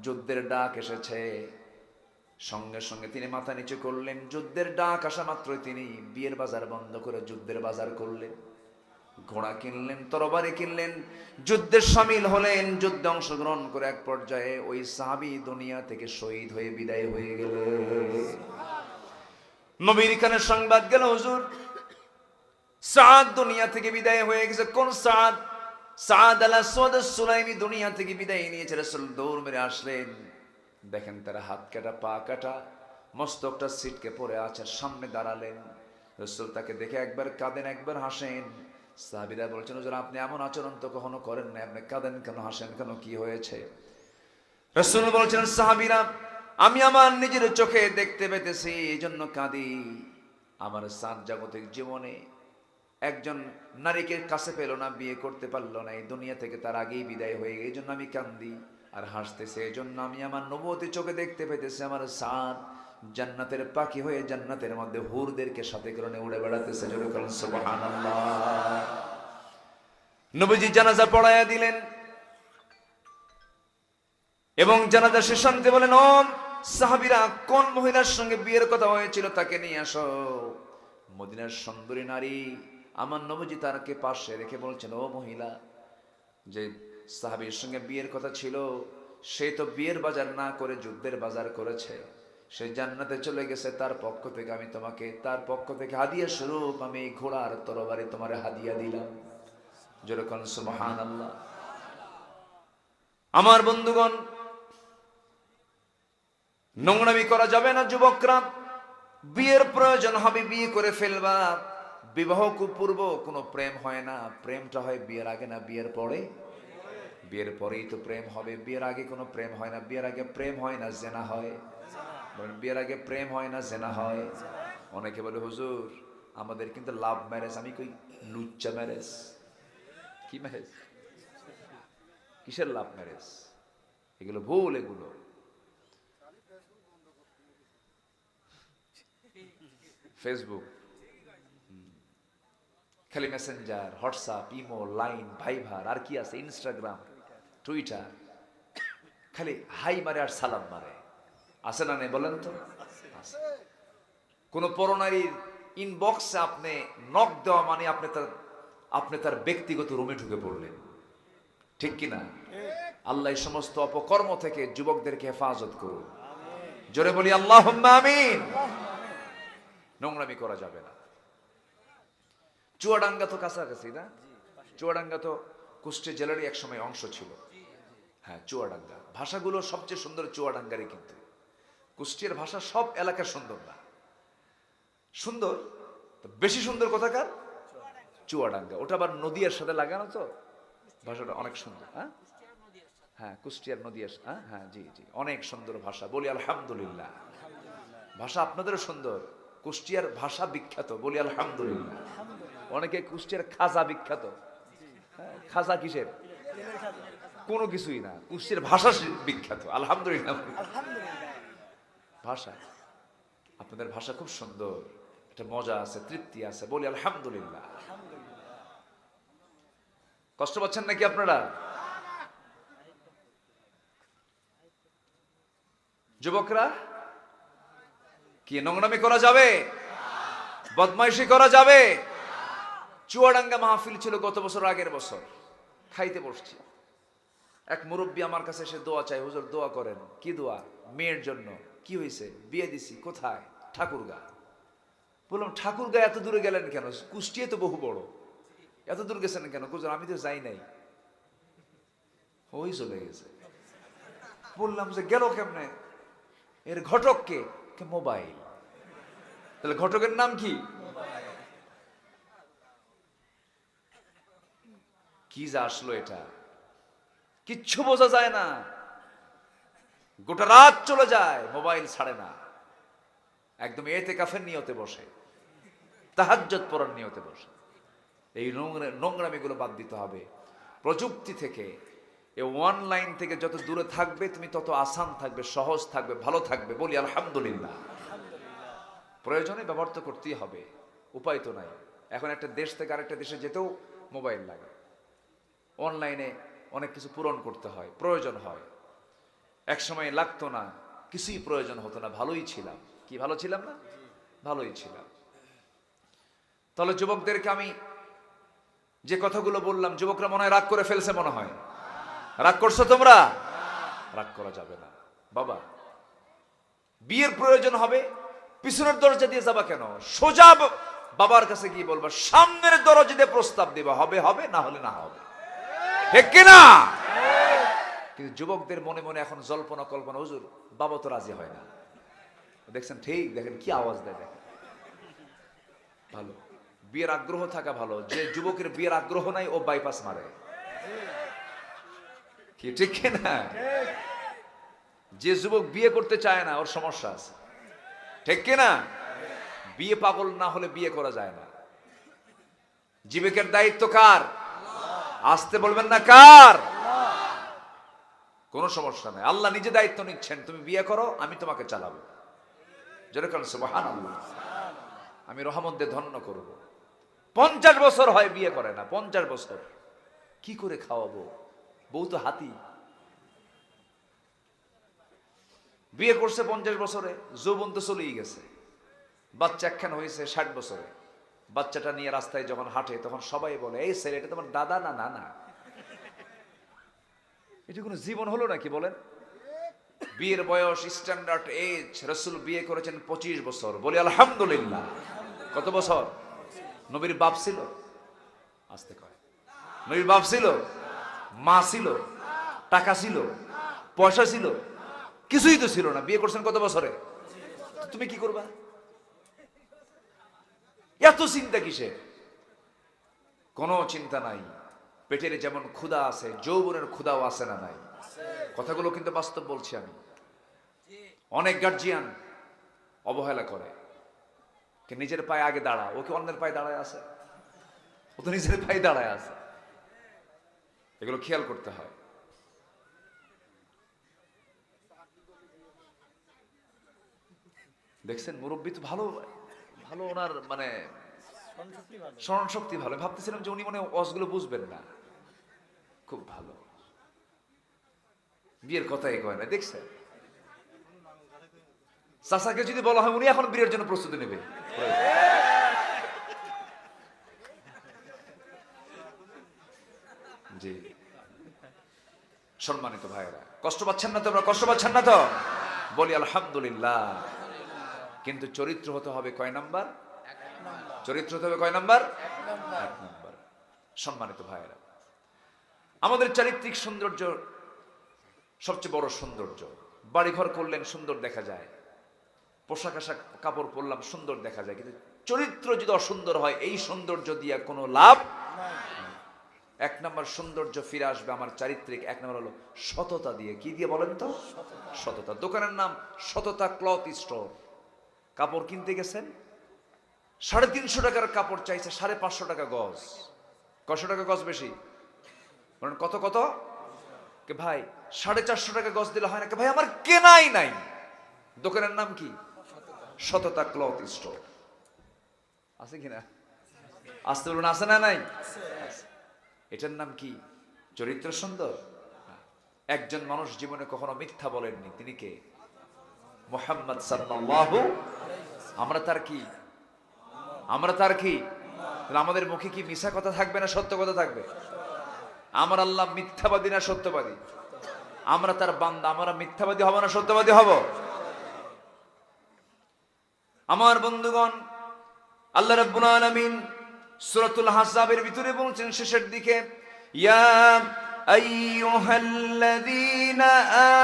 যুদ্ধের ডাক এসেছে? সঙ্গে সঙ্গে তিনি মাথা নিচু করলেন। যুদ্ধের ডাক আসা মাত্রই তিনি বিয়ের বাজার বন্ধ করে যুদ্ধের বাজার করলেন, ঘোড়া কিনলেন, তরবারি কিনলেন, যুদ্ধে শামিল হলেন। যুদ্ধে অংশগ্রহণ করে এক পর্যায়ে ওই সাহাবী দুনিয়া থেকে শহীদ হয়ে বিদায় হয়ে গেলেন। নবীর কানে সংবাদ গেল, হুজুর, সাদ দুনিয়া থেকে বিদায় হয়ে গেছে। কোন সাদ? সাদ আল আসওয়াদ আস-সুলাইমি দুনিয়া থেকে বিদায় নিয়েছে। রাসূল দৌড় মেরে আসলেন, দেখেন তার হাত কাটা, পা কাটা, মস্তকটা ছিটকে পড়ে আছে। সামনে দাঁড়ালেন, রাসূল তাকে দেখে একবার কাঁদেন, একবার হাসেন। সাহাবীরা বলছেন, হুজুর, আপনি এমন আচরণ তো কখনো করেন না, আপনি কাঁদেন কেন, হাসেন কেন, কি হয়েছে? রাসূল বলছেন, সাহাবীরা, আমি আমার নিজের চোখে দেখতে পেতেছি, এই জন্য কাঁদি। আমার সাত জাগতিক জীবনে একজন নারীকে কাছে পেল না, বিয়ে করতে পারলো না, এই দুনিয়া থেকে তার আগেই বিদায় হয়ে গেছে, এই জন্য আমি কান্দি আর হাসতেছে। এই জন্য আমি আমার নবুয়তি চোখে দেখতে পেতেছি আমার সাদ জান্নাতের পাখি হয়ে জান্নাতের মধ্যে হুরদেরকে সাথে করে উড়ে বেড়াতেছে। জোরে বলেন সুবহানাল্লাহ। নবীজি জানাজা পড়ায়া দিলেন এবং জানাজা শেষ আনতে বলেন, ও সাহাবীরা, কোন মহিলার সঙ্গে বিয়ের কথা হয়েছিল তাকে নিয়ে আসো। মদিনার সুন্দরী নারী, আমার নবীজি তারকে পাশে রেখে বলছেন, ও মহিলা, যে সাহাবীর সঙ্গে বিয়ের কথা ছিল, সে তো বিয়ের বাজার না করে যুদ্ধের বাজার করেছে, সে জান্নাতে চলে গেছে। তার পক্ষ থেকে আমি তোমাকে, তার পক্ষ থেকে হাদিয়া স্বরূপ আমি ঘোড়ার তরবারি তোমার হাদিয়া দিলাম। যেরকম সুবহানাল্লাহ। আমার বন্ধুগণ, নোংরামি করা যাবে না। যুবকরা, বিয়ের প্রয়োজন হবে, বিয়ে করে ফেলবা। বিবাহ পূর্ব কোনো প্রেম হয় না, প্রেমটা হয় বিয়ের আগে না বিয়ের পরে? বিয়ের পরেই তো প্রেম হবে, বিয়ের আগে কোনো প্রেম হয় না। বিয়ের আগে প্রেম হয় না, জেনা হয়। বিয়ের আগে প্রেম হয় না, জেনা হয়। অনেকে বলে, হুজুর, আমাদের কিন্তু লাভ ম্যারেজ। আমি কই, লুচ্চা ম্যারেজ। কি ম্যারেজ? কিসের লাভ ম্যারেজ? এগুলো ভুল। এগুলো ফেসবুক, খালি মেসেঞ্জার, হোয়াটসঅ্যাপ, ইমো, লাইন, ভাইভার, আর কি আছে, ইনস্টাগ্রাম, টুইটার, খালি হাই মারে আর সালাম মারে। আছে না নেই বলেন তো? কোন পরনারীর ইনবক্সে আপনি নক দেওয়া মানে আপনি তার ব্যক্তিগত রুমে ঢুকে পড়লেন, ঠিক কিনা? আল্লাহ এই সমস্ত অপকর্ম থেকে যুবকদেরকে হেফাজত করুন। জোরে বলি আল্লাহুম্মা আমিন। নোংরামি করা যাবে না। চুয়াডাঙ্গা তো কাছাকাছি না? চুয়াডাঙ্গা তো কুষ্টিয়া জেলারই এক সময় অংশ ছিল। হ্যাঁ, চুয়াডাঙ্গা। ভাষাগুলো সবচেয়ে সুন্দর চুয়াডাঙ্গারই, কিন্তু কুষ্টিয়ার ভাষা সব এলাকার সুন্দর না। সুন্দর, তো বেশি সুন্দর কোথাকার? চুয়াডাঙ্গা। ওটা আবার নদীর সাথে লাগানো, তো ভাষাটা অনেক সুন্দর। হ্যাঁ হ্যাঁ, কুষ্টিয়ার নদীর, হ্যাঁ হ্যাঁ, জি জি, অনেক সুন্দর ভাষা, বলি আলহামদুলিল্লাহ। ভাষা আপনাদেরও সুন্দর, কুষ্টিয়ার ভাষা বিখ্যাত, বলি আলহামদুলিল্লাহ। অনেকে কুষ্টিয়ার খাজা বিখ্যাত। হ্যাঁ, খাজা কিসের? কোনো কিছুই না, কুষ্টিয়ার ভাষা বিখ্যাত, আলহামদুলিল্লাহ। ভাষা, আপনাদের ভাষা খুব সুন্দর, একটা মজা আছে, তৃপ্তি আছে, বলি আলহামদুলিল্লাহ। কষ্ট পাচ্ছেন নাকি আপনারা? যুবকরা, কি নোংরামি করা যাবে? বদমাইশি করা যাবে? চুয়াডাঙ্গা মাহফিল ছিল গত বছর, আগের বছর। খাইতে বসছি, এক মুরব্বী আমার কাছে এসে দোয়া চাই, হুজুর দোয়া করেন। কি দোয়া? মেয়ের জন্য। কি হয়েছে? বিয়ে দিছি। কোথায়? ঠাকুরগা। বললাম ঠাকুরগা এত দূরে গেলেন কেন? কুষ্টিয়া তো বহু বড়, এত দূর গেছেন কেন? হুজুর আমি তো যাই নাই। ওই চলে গেছে। বললাম যে গেল কেমনে? এর ঘটক কে? মোবাইল। তাহলে ঘটকের নাম কি? কি যা আসলো এটা, কিচ্ছু বোঝা যায় না। গোটা রাত চলে যায়, মোবাইল ছাড়ে না। একদম এতেকাফের নিয়তে বসে, তাহাজ্জুদ পড়ার নিয়তে বসে। এই নোংরামিগুলো বাদ দিতে হবে। প্রযুক্তি থেকে, এই অনলাইন থেকে যত দূরে থাকবে তুমি, তত আসান থাকবে, সহজ থাকবে, ভালো থাকবে, বলি আলহামদুলিল্লাহ। প্রয়োজনে ব্যবহার তো করতেই হবে, উপায় তো নাই। এখন একটা দেশ থেকে আরেকটা দেশে যেতেও মোবাইল লাগে, অনলাইনে অনেক কিছু পূরণ করতে হয়, প্রয়োজন হয়। এক সময় লাগতো না, কিছুই প্রয়োজন হতো না, ভালোই ছিলাম। কি ভালো ছিলাম না? ভালোই ছিলাম। তাহলে যুবকদেরকে আমি যে কথাগুলো বললাম, যুবকরা মনে হয় রাগ করে ফেলছে, মনে হয় রাগ করছো তোমরা? রাগ করা যাবে না বাবা। বিয়ের প্রয়োজন হবে, পিছনের দরজা দিয়ে যাবা কেন? সোজা বাবার কাছে গিয়ে বলবা, সামনের দরজা দিয়ে প্রস্তাব দিবা, হবে হবে, না হলে না হবে, ঠিক কিনা? কিন্তু যুবকদের মনে মনে এখন জল্পনা কল্পনা, হুজুর বাবা তো রাজি হয় না। দেখছেন? ঠিক, দেখেন কি আওয়াজ দেয়, দেখেন। ভালো, বিয়ের আগ্রহ থাকা ভালো। যে যুবকের বিয়ের আগ্রহ নাই, ও বাইপাস মারে, কি ঠিক কিনা? যে যুবক বিয়ে করতে চায় না, ওর সমস্যা আছে, ঠিক কিনা? বিয়ে পাগল না হলে বিয়ে করা যায় না। যুবকের দায়িত্ব কার? আসতে বলবেন না, কার? কোনো সমস্যা নাই, আল্লাহ নিজে দায়িত্ব নিচ্ছেন। তুমি বিয়ে করো, আমি তোমাকে চালাবো। যেরকম সুবহানাল্লাহ, আমি রহমত দিয়ে ধন্য করব। 50 বছর হয় বিয়ে করে না, 50 বছর কি করে খাওয়াবো? বউ তো হাতি। বিয়ে করছে 50 বছরে, যৌবন তো চলেই গেছে। বাচ্চা একখান হয়েছে 60 বছরে। বাচ্চাটা নিয়ে রাস্তায় যখন হাঁটে, তখন সবাই বলে, এই ছেলেটা তোমার দাদা না নানা। এটা কোনো জীবন হলো নাকি বলেন? বিয়ের বয়স, স্ট্যান্ডার্ড এজ, রাসূল বিয়ে করেছেন 25 বছর, বলি আলহামদুলিল্লাহ। কত বছর? নবীর বাপ ছিল? আসতে কয়, নবীর বাপ ছিল? মা ছিল? টাকা ছিল? পয়সা ছিল? কিছুই তো ছিল না। বিয়ে করছেন কত বছরে? তুমি কি করবা? এত চিন্তা কিসে? কোনো চিন্তা নাই। পেটের যেমন ক্ষুধা আছে, যৌবনের ক্ষুধাও আছে না নাই? কথাগুলো কিন্তু বাস্তব বলছি আমি। অনেক গার্জিয়ান অবহেলা করে, নিজের পায়ে আগে দাঁড়া। ওকে অন্যের পায়ে দাঁড়ায় আছে? ও তো নিজের পায়ে দাঁড়ায় আছে। এগুলো খেয়াল করতে হয়। দেখছেন, মুরব্বী তো ভালো ভালো, ওনার মানে স্মরণ শক্তি ভালো। ভাবতেছিলাম যে উনি মনে ওয়াজগুলো বুঝবেন না, খুব ভালো। বিয়ের কথাই কয় না, দেখছেন? চাচাকে যদি বলা হয়, উনি এখন বিয়ের জন্য প্রস্তুতি নেবে। জি, সম্মানিত ভাইয়েরা, কষ্ট পাচ্ছেন না তো? আমরা কষ্ট পাচ্ছেন না তো? বলি আলহামদুলিল্লাহ। কিন্তু চরিত্র হতে হবে কয় নাম্বার? চরিত্র হতে হবে কয় নাম্বার? 1 নাম্বার। সম্মানিত ভাইয়েরা, আমাদের চারিত্রিক সৌন্দর্য সবচেয়ে বড় সৌন্দর্য। বাড়িঘর করলেন, সুন্দর দেখা যায়। পোশাক আশাক কাপড় পরলাম, সুন্দর দেখা যায়, কিন্তু চরিত্র যদি অসুন্দর হয়, এই সৌন্দর্য দিয়ে কোনো লাভ। এক নম্বর সৌন্দর্য ফিরে আসবে আমার চারিত্রিক, এক নম্বর হলো সততা দিয়ে। কি দিয়ে বলেন তো? সততা। দোকানের নাম সততা ক্লথ স্টোর। কাপড় কিনতে গেছেন, 350 টাকার কাপড় চাইছে 550 টাকা গজ। কয়শো টাকা গজ বেশি? বলেন কত কত? কে ভাই 450 টাকা গজ দিলে হয় না? কে ভাই আমার কেনাই নাই। দোকানের নাম কি? সততা ক্লথ স্টোর। আছে কিনা? আসতে বলুন, আছে না নাই? এটার নাম কি? চরিত্র সুন্দর। একজন মানুষ জীবনে কখনো মিথ্যা বলেননি, তিনি কে? মুহাম্মদ সাল্লাল্লাহু। আমরা তার কি? আমরা তার কি? আমাদের মুখে কি মিছা কথা থাকবে না সত্য কথা থাকবে? আমার আল্লাহ মিথ্যাবাদী না সত্যবাদী? আমরা তার বান্দা, আমরা মিথ্যাবাদী হব না সত্যবাদী হব? আমার বন্ধুগণ, আল্লাহ রাব্বুল আলামিন সূরাতুল আহজাবের ভিতরে বলছেন শেষের দিকে, ইয়া আইয়ুহাল্লাযীনা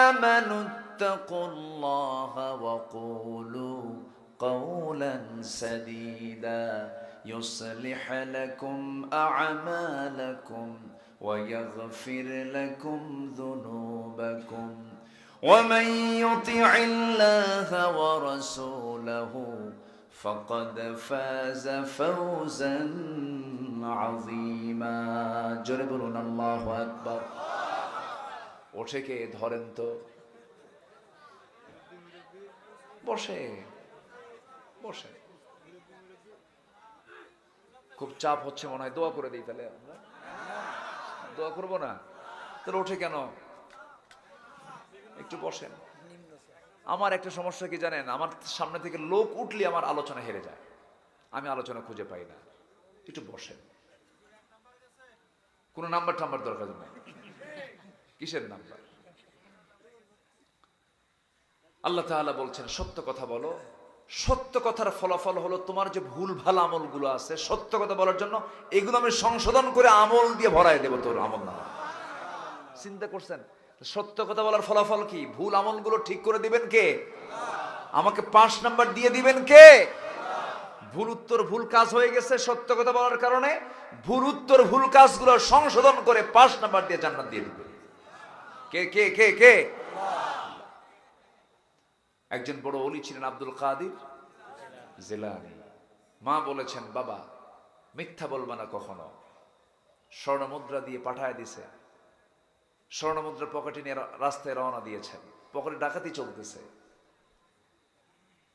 আমানুত্তাকুল্লাহা ওয়া কুলু কাওলান সাদীদা ইউসলিহ লাকুম আ'মালাকুম ওয়া ইয়াগফির লাকুম যুনুবাকুম ওয়া মান ইউতি'ইল্লাহা ওয়া রাসূলাহু فقد فاز فوزا عظيما। জোরে বলুন আল্লাহু আকবার। ওঠে কে? ধরেন তো। বসে বসে। খুব চাপ হচ্ছে মনে হয়, দোয়া করে দিই তাহলে। আমরা দোয়া করবো না? তাহলে ওঠে কেন? একটু বসেন। আমার একটা সমস্যা কি জানেন? আমার সামনে থেকে লোক উঠলে আমার আলোচনা হেরে যায়, আমি আলোচনা খুঁজে পাই না। একটু বসেন। কোন নাম্বার টাম্বার দরকার নেই। কিসের নাম্বার? আল্লাহ তাআলা বলছেন সত্য কথা বলো। সত্য কথার ফলাফল হলো তোমার যে ভুল ভাল আমলগুলো আছে, সত্য কথা বলার জন্য এগুলো আমি সংশোধন করে আমল দিয়ে ভরাই দেব তোর আমল নামা। চিন্তা করছেন? সত্য কথা বলার ফলাফল কি? ভুল আমলগুলো ঠিক করে দিবেন কে? আমাকে 5 নাম্বার দিয়ে দিবেন কে? ভুল উত্তর ভুল কাজ হয়ে গেছে সত্য কথা বলার কারণে, ভুল উত্তর ভুল কাজগুলো সংশোধন করে 5 নাম্বার দিয়ে জান্নাত দিয়ে দিবে কে? কে কে কে? একজন বড় ওলি ছিলেন আব্দুল কাদের জিলানী। মা বলেছেন, বাবা মিথ্যা বলবা না কখনো। স্বর্ণ মুদ্রা দিয়ে পাঠায় দিছে। স্বর্ণ মুদ্রা পকেটে নিয়ে রাস্তায় রওনা দিয়েছেন। পকেটে ডাকাতি চলতেছে।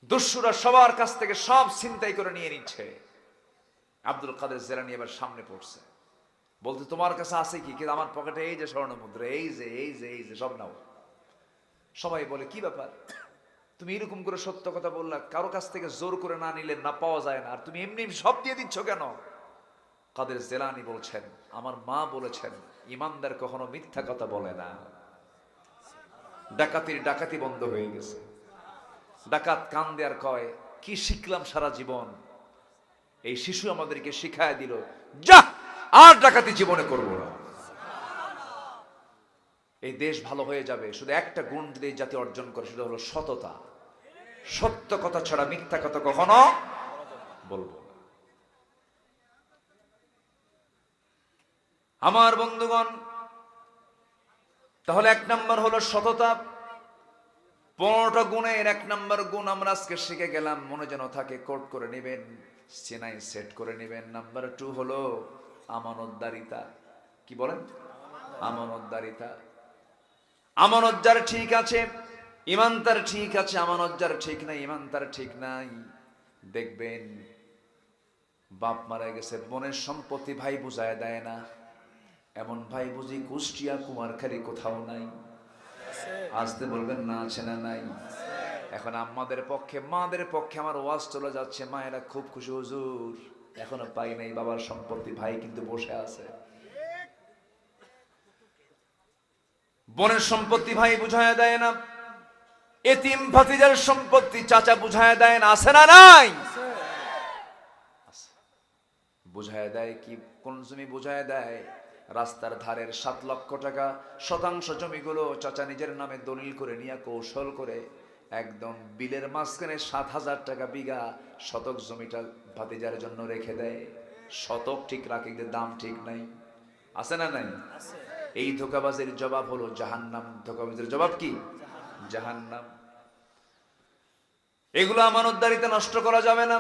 দস্যুরা সবার কাছ থেকে সব ছিনতাই করে নিয়ে নিচ্ছে। আব্দুল কাদের জিলানী এবার সামনে পড়ছে, বলতে তোমার কাছে আছে কি? কিন্তু আমার পকেটে এই যে স্বর্ণ মুদ্রা, এই যে এই যে এই যে সব নাও। সবাই বলে কি ব্যাপার, তুমি এরকম করে সত্য কথা বললা, কারো কাছ থেকে জোর করে না নিলে না পাওয়া যায় না, আর তুমি এমনি সব দিয়ে দিচ্ছ কেন? কাদের জিলানী বলছেন, আমার মা বলেছেন ইমানদার কখনো মিথ্যা কথা বলে না। ডাকাতির ডাকাতি বন্ধ হয়ে গেছে। ডাকাত কান্দে আর কয়, কি শিখলাম সারা জীবন? এই শিশু আমাদেরকে শিখায় দিল, যা আর ডাকাতি জীবনে করবো না। এই দেশ ভালো হয়ে যাবে শুধু একটা গুণ যদি এই জাতি অর্জন করে, সেটা হলো সততা। সত্য কথা ছাড়া মিথ্যা কথা কখনো বলবো না। আমার বন্ধুগণ, তাহলে 1 নম্বর হলো সততা। 15টা গুণের 1 নম্বর গুণ আমরা আজকে শিখে গেলাম, মনে যেন থাকে, কোট করে নেবেন, চেনাই সেট করে নেবেন। নাম্বার 2 হলো আমানতদারিতা। কি বলেন? আমানতদারিতা। আমানত যার ঠিক আছে, ইমান তার ঠিক আছে। আমানত যার ঠিক নাই, ইমান তার ঠিক নাই। দেখবেন বাপ মারা গেছে, বোনের সম্পত্তি ভাই বুঝায় দেয় না। এমন ভাই বুঝি কুষ্টিয়া কুমারখালী কোথাও নাই। আসতে বলবেন না, আছে না নাই? এখন আমাদের পক্ষে, মাদের পক্ষে আমার ওয়াজ চলে যাচ্ছে, মায়েরা খুব খুশি, হুজুর এখনো পাই নাই বাবার সম্পত্তি, ভাই কিন্তু বসে আছে। বোনের সম্পত্তি ভাই বুঝায় দেয় না। এতিম ভাতিজার সম্পত্তি চাচা বুঝায় দেয় না, আছে না নাই? বুঝায় দেয় কি? কোন জমি বুঝায় দেয়? রাস্তার ধারের 7 লক্ষ টাকা শতাংশ জমিগুলো চাচা নিজের নামে দলিল করে নিয়ে কৌশল করে একদম বিলের মাঝখানে 7,000 টাকা বিঘা শতক জমিটা ভাতিজার জন্য রেখে দেয়। শতক ঠিক রাখে, কিন্তু দাম ঠিক নাই। আছে না নাই? এই ধোঁকাবাজের জবাব হলো জাহান্নাম। ধোঁকাবাজের জবাব কি? জাহান্নাম। এগুলো আমানতদারিতে নষ্ট করা যাবে না।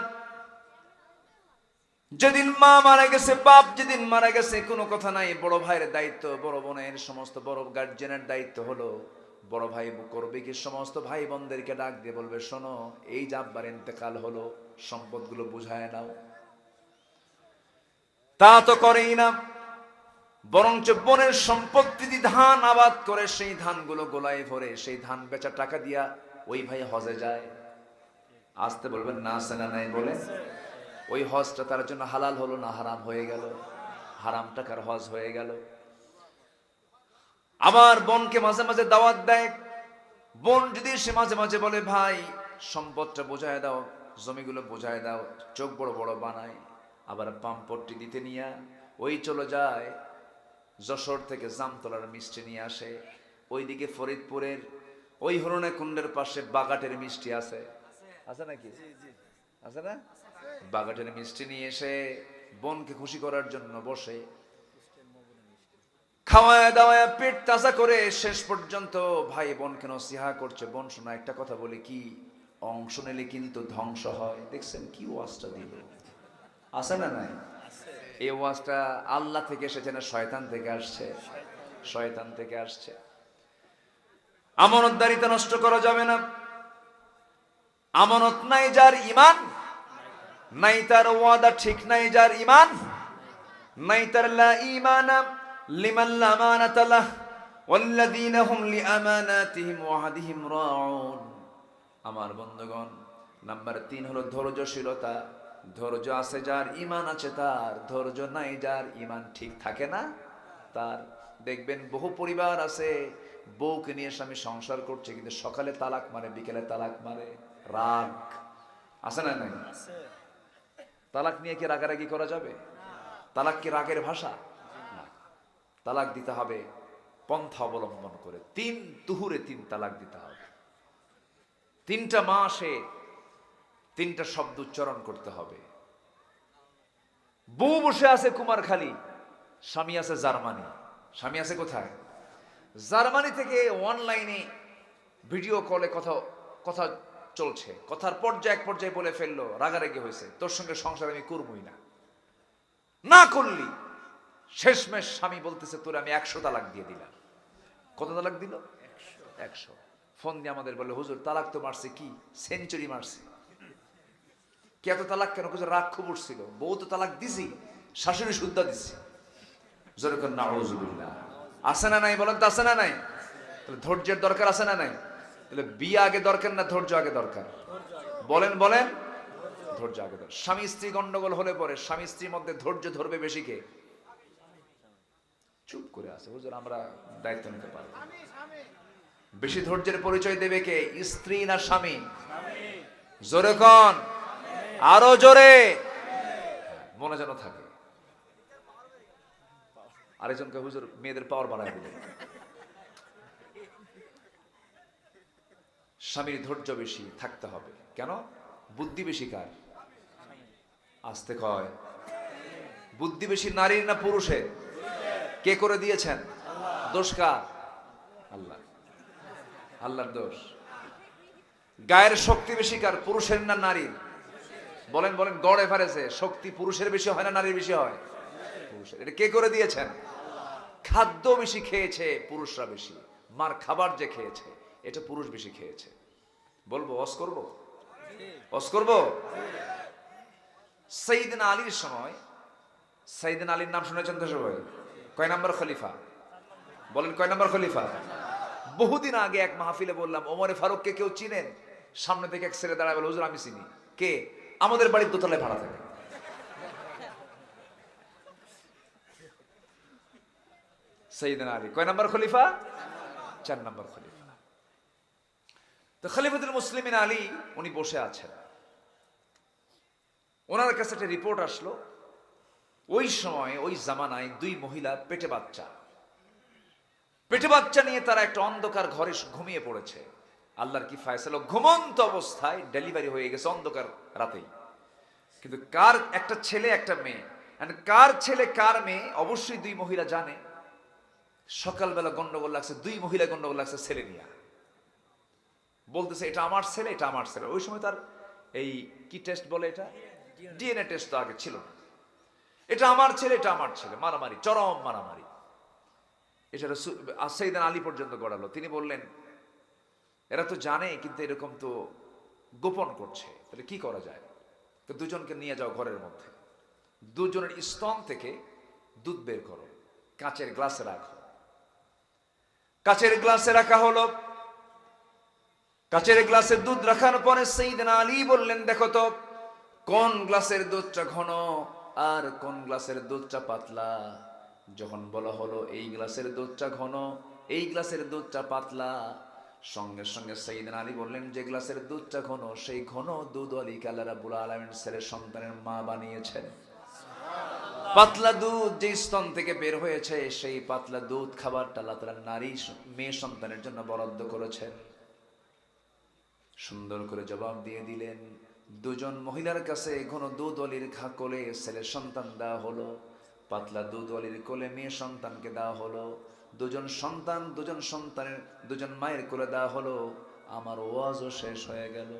যেদিন মা মারা গেছে, বাপ যেদিন মারা গেছে, কোনো কথা নাই। বড় ভাইয়ের দায়িত্ব, বড় বোনের, সমস্ত বড় গার্জিয়ানের দায়িত্ব হলো, বড় ভাই করবে কি, সমস্ত ভাই বোনদেরকে ডাক দিয়ে বলবে, শোনো, এই যে আব্বার ইন্তেকাল হলো, সম্পদগুলো বুঝায় নাও। তা তো করেই না, বরঞ্চ বোনের সম্পত্তি ধান আবাদ করে সেই ধানগুলো গোলায় ভরে সেই ধান বেচা টাকা দিয়া ওই ভাই হজে যায়। আসতে বলবেন না, আছে না নাই বলে? ওই হজটা তার জন্য হালাল হলো না হারাম হয়ে গেল? হারাম টাকার হজ হয়ে গেল। আমার বোনকে মাঝে মাঝে দাওয়াত দেয়, বোন যদি সে মাঝে মাঝে বলে, ভাই সম্পদটা বোঝায় দাও, জমিগুলো বোঝায় দাও, চোখ বড় বড় বানায়, আবার পাম্পট্টি দিতে নিয়ে ওই চলে যায় যশোর থেকে জামতলার মিষ্টি নিয়ে আসে। ওইদিকে ফরিদপুরের ওই হরণে কুণ্ডের পাশে বাগাটের মিষ্টি আছে, আছে নাকি? আছে না? বাগাটের মিষ্টি নিয়ে এসে বোনকে খুশি করার জন্য বসে খাওয়ায় দাওয়ায় পেট তাজা করে শেষ পর্যন্ত ভাই বোনকে নসিহা করছে, বোন শোনা, একটা কথা বলি কি, অংশ নিলে কিন্তু ধ্বংস হয়। দেখছেন কি ওয়াজটা দিল? আছে না নাই? এই ওয়াজটা আল্লাহ থেকে এসেছে না শয়তান থেকে আসছে? শয়তান থেকে আসছে। আমানতদারিতা নষ্ট করা যাবে না। আমানত নাই যার ইমান নাই, তার ওয়াদা ঠিক নাই যার ইমান নাই, তার লা ঈমানা লিমান লা আমানাতা লাহ ওয়াল্লাযীনা হুম লিআমানাতিহিম ওয়া আহদিহিম রাউন। আমার বন্ধুগণ, নাম্বার 3 হলো ধৈর্যশীলতা। ধৈর্য আছে যার, ইমান আছে তার। ধৈর্য নাই যার, ইমান ঠিক থাকে না তার। দেখবেন বহু পরিবার আছে, বউকে নিয়ে স্বামী সংসার করছে, কিন্তু সকালে তালাক মারে, বিকেলে তালাক মারে। রাগ আছে না নাই? তালাক নিয়ে কি রাগারাগি করা যাবে? তালাক কি রাগের ভাষা? না। তালাক দিতে হবে পন্থা অবলম্বন করে। 3 তুহুরে 3 তালাক দিতে হবে। 3টা মাসে 3টা শব্দ উচ্চারণ করতে হবে। বউ বসে আছে কুমারখালী, স্বামী আছে জার্মানি। স্বামী আছে কোথায়? জার্মানি থেকে অনলাইনে ভিডিও কলে কথা চলছে। কথার এক পর্যায়ে বলে ফেললো, রাগারাগি হয়েছে, তোর সঙ্গে সংসার আমি করবই না, না করলি। শেষমেশ স্বামী বলতেছে, তোর আমি 100 তালাক দিয়ে দিলাম। কত তালাক দিল? 100। ফোন দিয়ে আমাদের বলে, হুজুর তালাক তো মারছে, কি সেঞ্চুরি মারছে। কে এত তালাক কেন? রাগ খুব উঠছিল, বউ তো তালাক দিছি, শাশুড়ি শুদ্ধা দিছি। যেরকম নাউজুবিল্লাহ। আছে না নাই বলেন তো? আছে না নাই? তাহলে ধৈর্যের দরকার আছে না নাই? তাহলে বিয়ে আগে দরকার না ধৈর্য আগে দরকার? বলেন বলেন। ধৈর্য আগে দরকার। স্বামী স্ত্রী গন্ডগোল হলে পরে স্বামী স্ত্রীর মধ্যে ধৈর্য ধরবে বেশি কে? চুপ করে আছে, হুজুর আমরা দায়িত্ব নিতে পারবো। বেশি ধৈর্যের পরিচয় দেবে কে? স্ত্রী না স্বামী? জোরে কোন, আরো জোরে, মনে যেন থাকে। আরেকজনকে, হুজুর মেয়েদের পাওয়ার বাড়ায় দিলেন। স্বামীর ধৈর্য বেশি থাকতে হবে। কেন? বুদ্ধি বেশি কার? আসতে কয়, বুদ্ধি বেশি নারীর না পুরুষের? কে করে দিয়েছেন? দোষ কার? আল্লাহ। আল্লাহর দোষ। গায়ের শক্তি বেশি কার? পুরুষের না নারীর? বলেন বলেন। গড় এভারেজে শক্তি পুরুষের বেশি হয় না নারীর বেশি হয়? পুরুষের। এটা কে করে দিয়েছেন? খাদ্য বেশি খেয়েছে পুরুষরা বেশি, মার খাবার যে খেয়েছে এটা পুরুষ বেশি খেয়েছে। বলবো ওয়াজ করবো? ওয়াজ করবো? সাইয়েদনা আলীর সময়, সাইয়েদনা আলীর নাম শুনেছেন তো সবাই? কয় নম্বর খলিফা? বলেন কয় নম্বর খলিফা? বহুদিন আগে এক মাহফিলে বললাম, ওমরে ফারুককে কেউ চিনেন? সামনে থেকে এক ছেলে দাঁড়ায় বলে, হুজুর আমি চিনি। কে? আমাদের বাড়ির দোতলায় ভাড়া থাকে। সাইয়েদনা আলী কয় নম্বর খলিফা? 4 নম্বর খলিফা। তো খলিফাতুল মুসলিমিন আলী উনি বসে আছেন, ওনার কাছে একটা রিপোর্ট আসলো। ওই সময় ওই জামানায় 2 মহিলা পেটে বাচ্চা নিয়ে তারা একটা অন্ধকার ঘরে ঘুমিয়ে পড়েছে। আল্লাহর কি ফায়সালা, ঘুমন্ত অবস্থায় ডেলিভারি হয়ে গেছে অন্ধকার রাতেই। কিন্তু কার একটা ছেলে একটা মেয়ে, কার ছেলে কার মেয়ে অবশ্যই দুই মহিলা জানে। সকালবেলা গন্ডগোল লাগছে, দুই মহিলা গন্ডগোল লাগছে ছেলে নিয়ে, বলতেছে এটা আমার ছেলে, এটা আমার ছেলে। ওই সময় তার এই কি টেস্ট বলে, এটা ডিএনএ টেস্ট তো আগে ছিল না। এটা আমার ছেলে, এটা আমার ছেলে, মারামারি, চরম মারামারি। এটা সাইয়েদনা আলী পর্যন্ত গড়ালো। তিনি বললেন এরা তো জানে, কিন্তু এরকম তো গোপন করছে, তাহলে কি করা যায়? তো দুজনকে নিয়ে যাও ঘরের মধ্যে, দুজনের স্তন থেকে দুধ বের করো, কাচের গ্লাসে রাখো। কাচের গ্লাসে রাখা হলো। কাচের গ্লাসে দুধ রাখার পরে সাইয়েদনা আলী বললেন দেখো তো কোন গ্লাসের দুধটা ঘন আর কোন গ্লাসের দুধটা পাতলা। যখন বলা হলো এই গ্লাসের দুধটা ঘন, এই গ্লাসের দুধটা পাতলা, সঙ্গে সঙ্গে সাইয়েদনা আলী বললেন যে গ্লাসের দুধটা ঘন, সেই ঘন দুধ আলীকে আল্লাহ রাব্বুল আলামিন ছেলে সন্তানের মা বানিয়েছেন। পাতলা দুধ যে স্তন থেকে বের হয়েছে, সেই পাতলা দুধ খাবারটা আল্লাহ তাআলা নারী মেয়ে সন্তানের জন্য বরাদ্দ করেছেন। সুন্দর করে জবাব দিয়ে দিলেন। দুজন মহিলার কাছে ঘন দুধ অলির কোলে ছেলে সন্তান দেওয়া হলো, পাতলা দুধ অলির কোলে মেয়ে সন্তানকে দেওয়া হলো। দুজন সন্তানের দুজন মায়ের কোলে দেওয়া হলো। আমার ওয়াজও শেষ হয়ে গেল।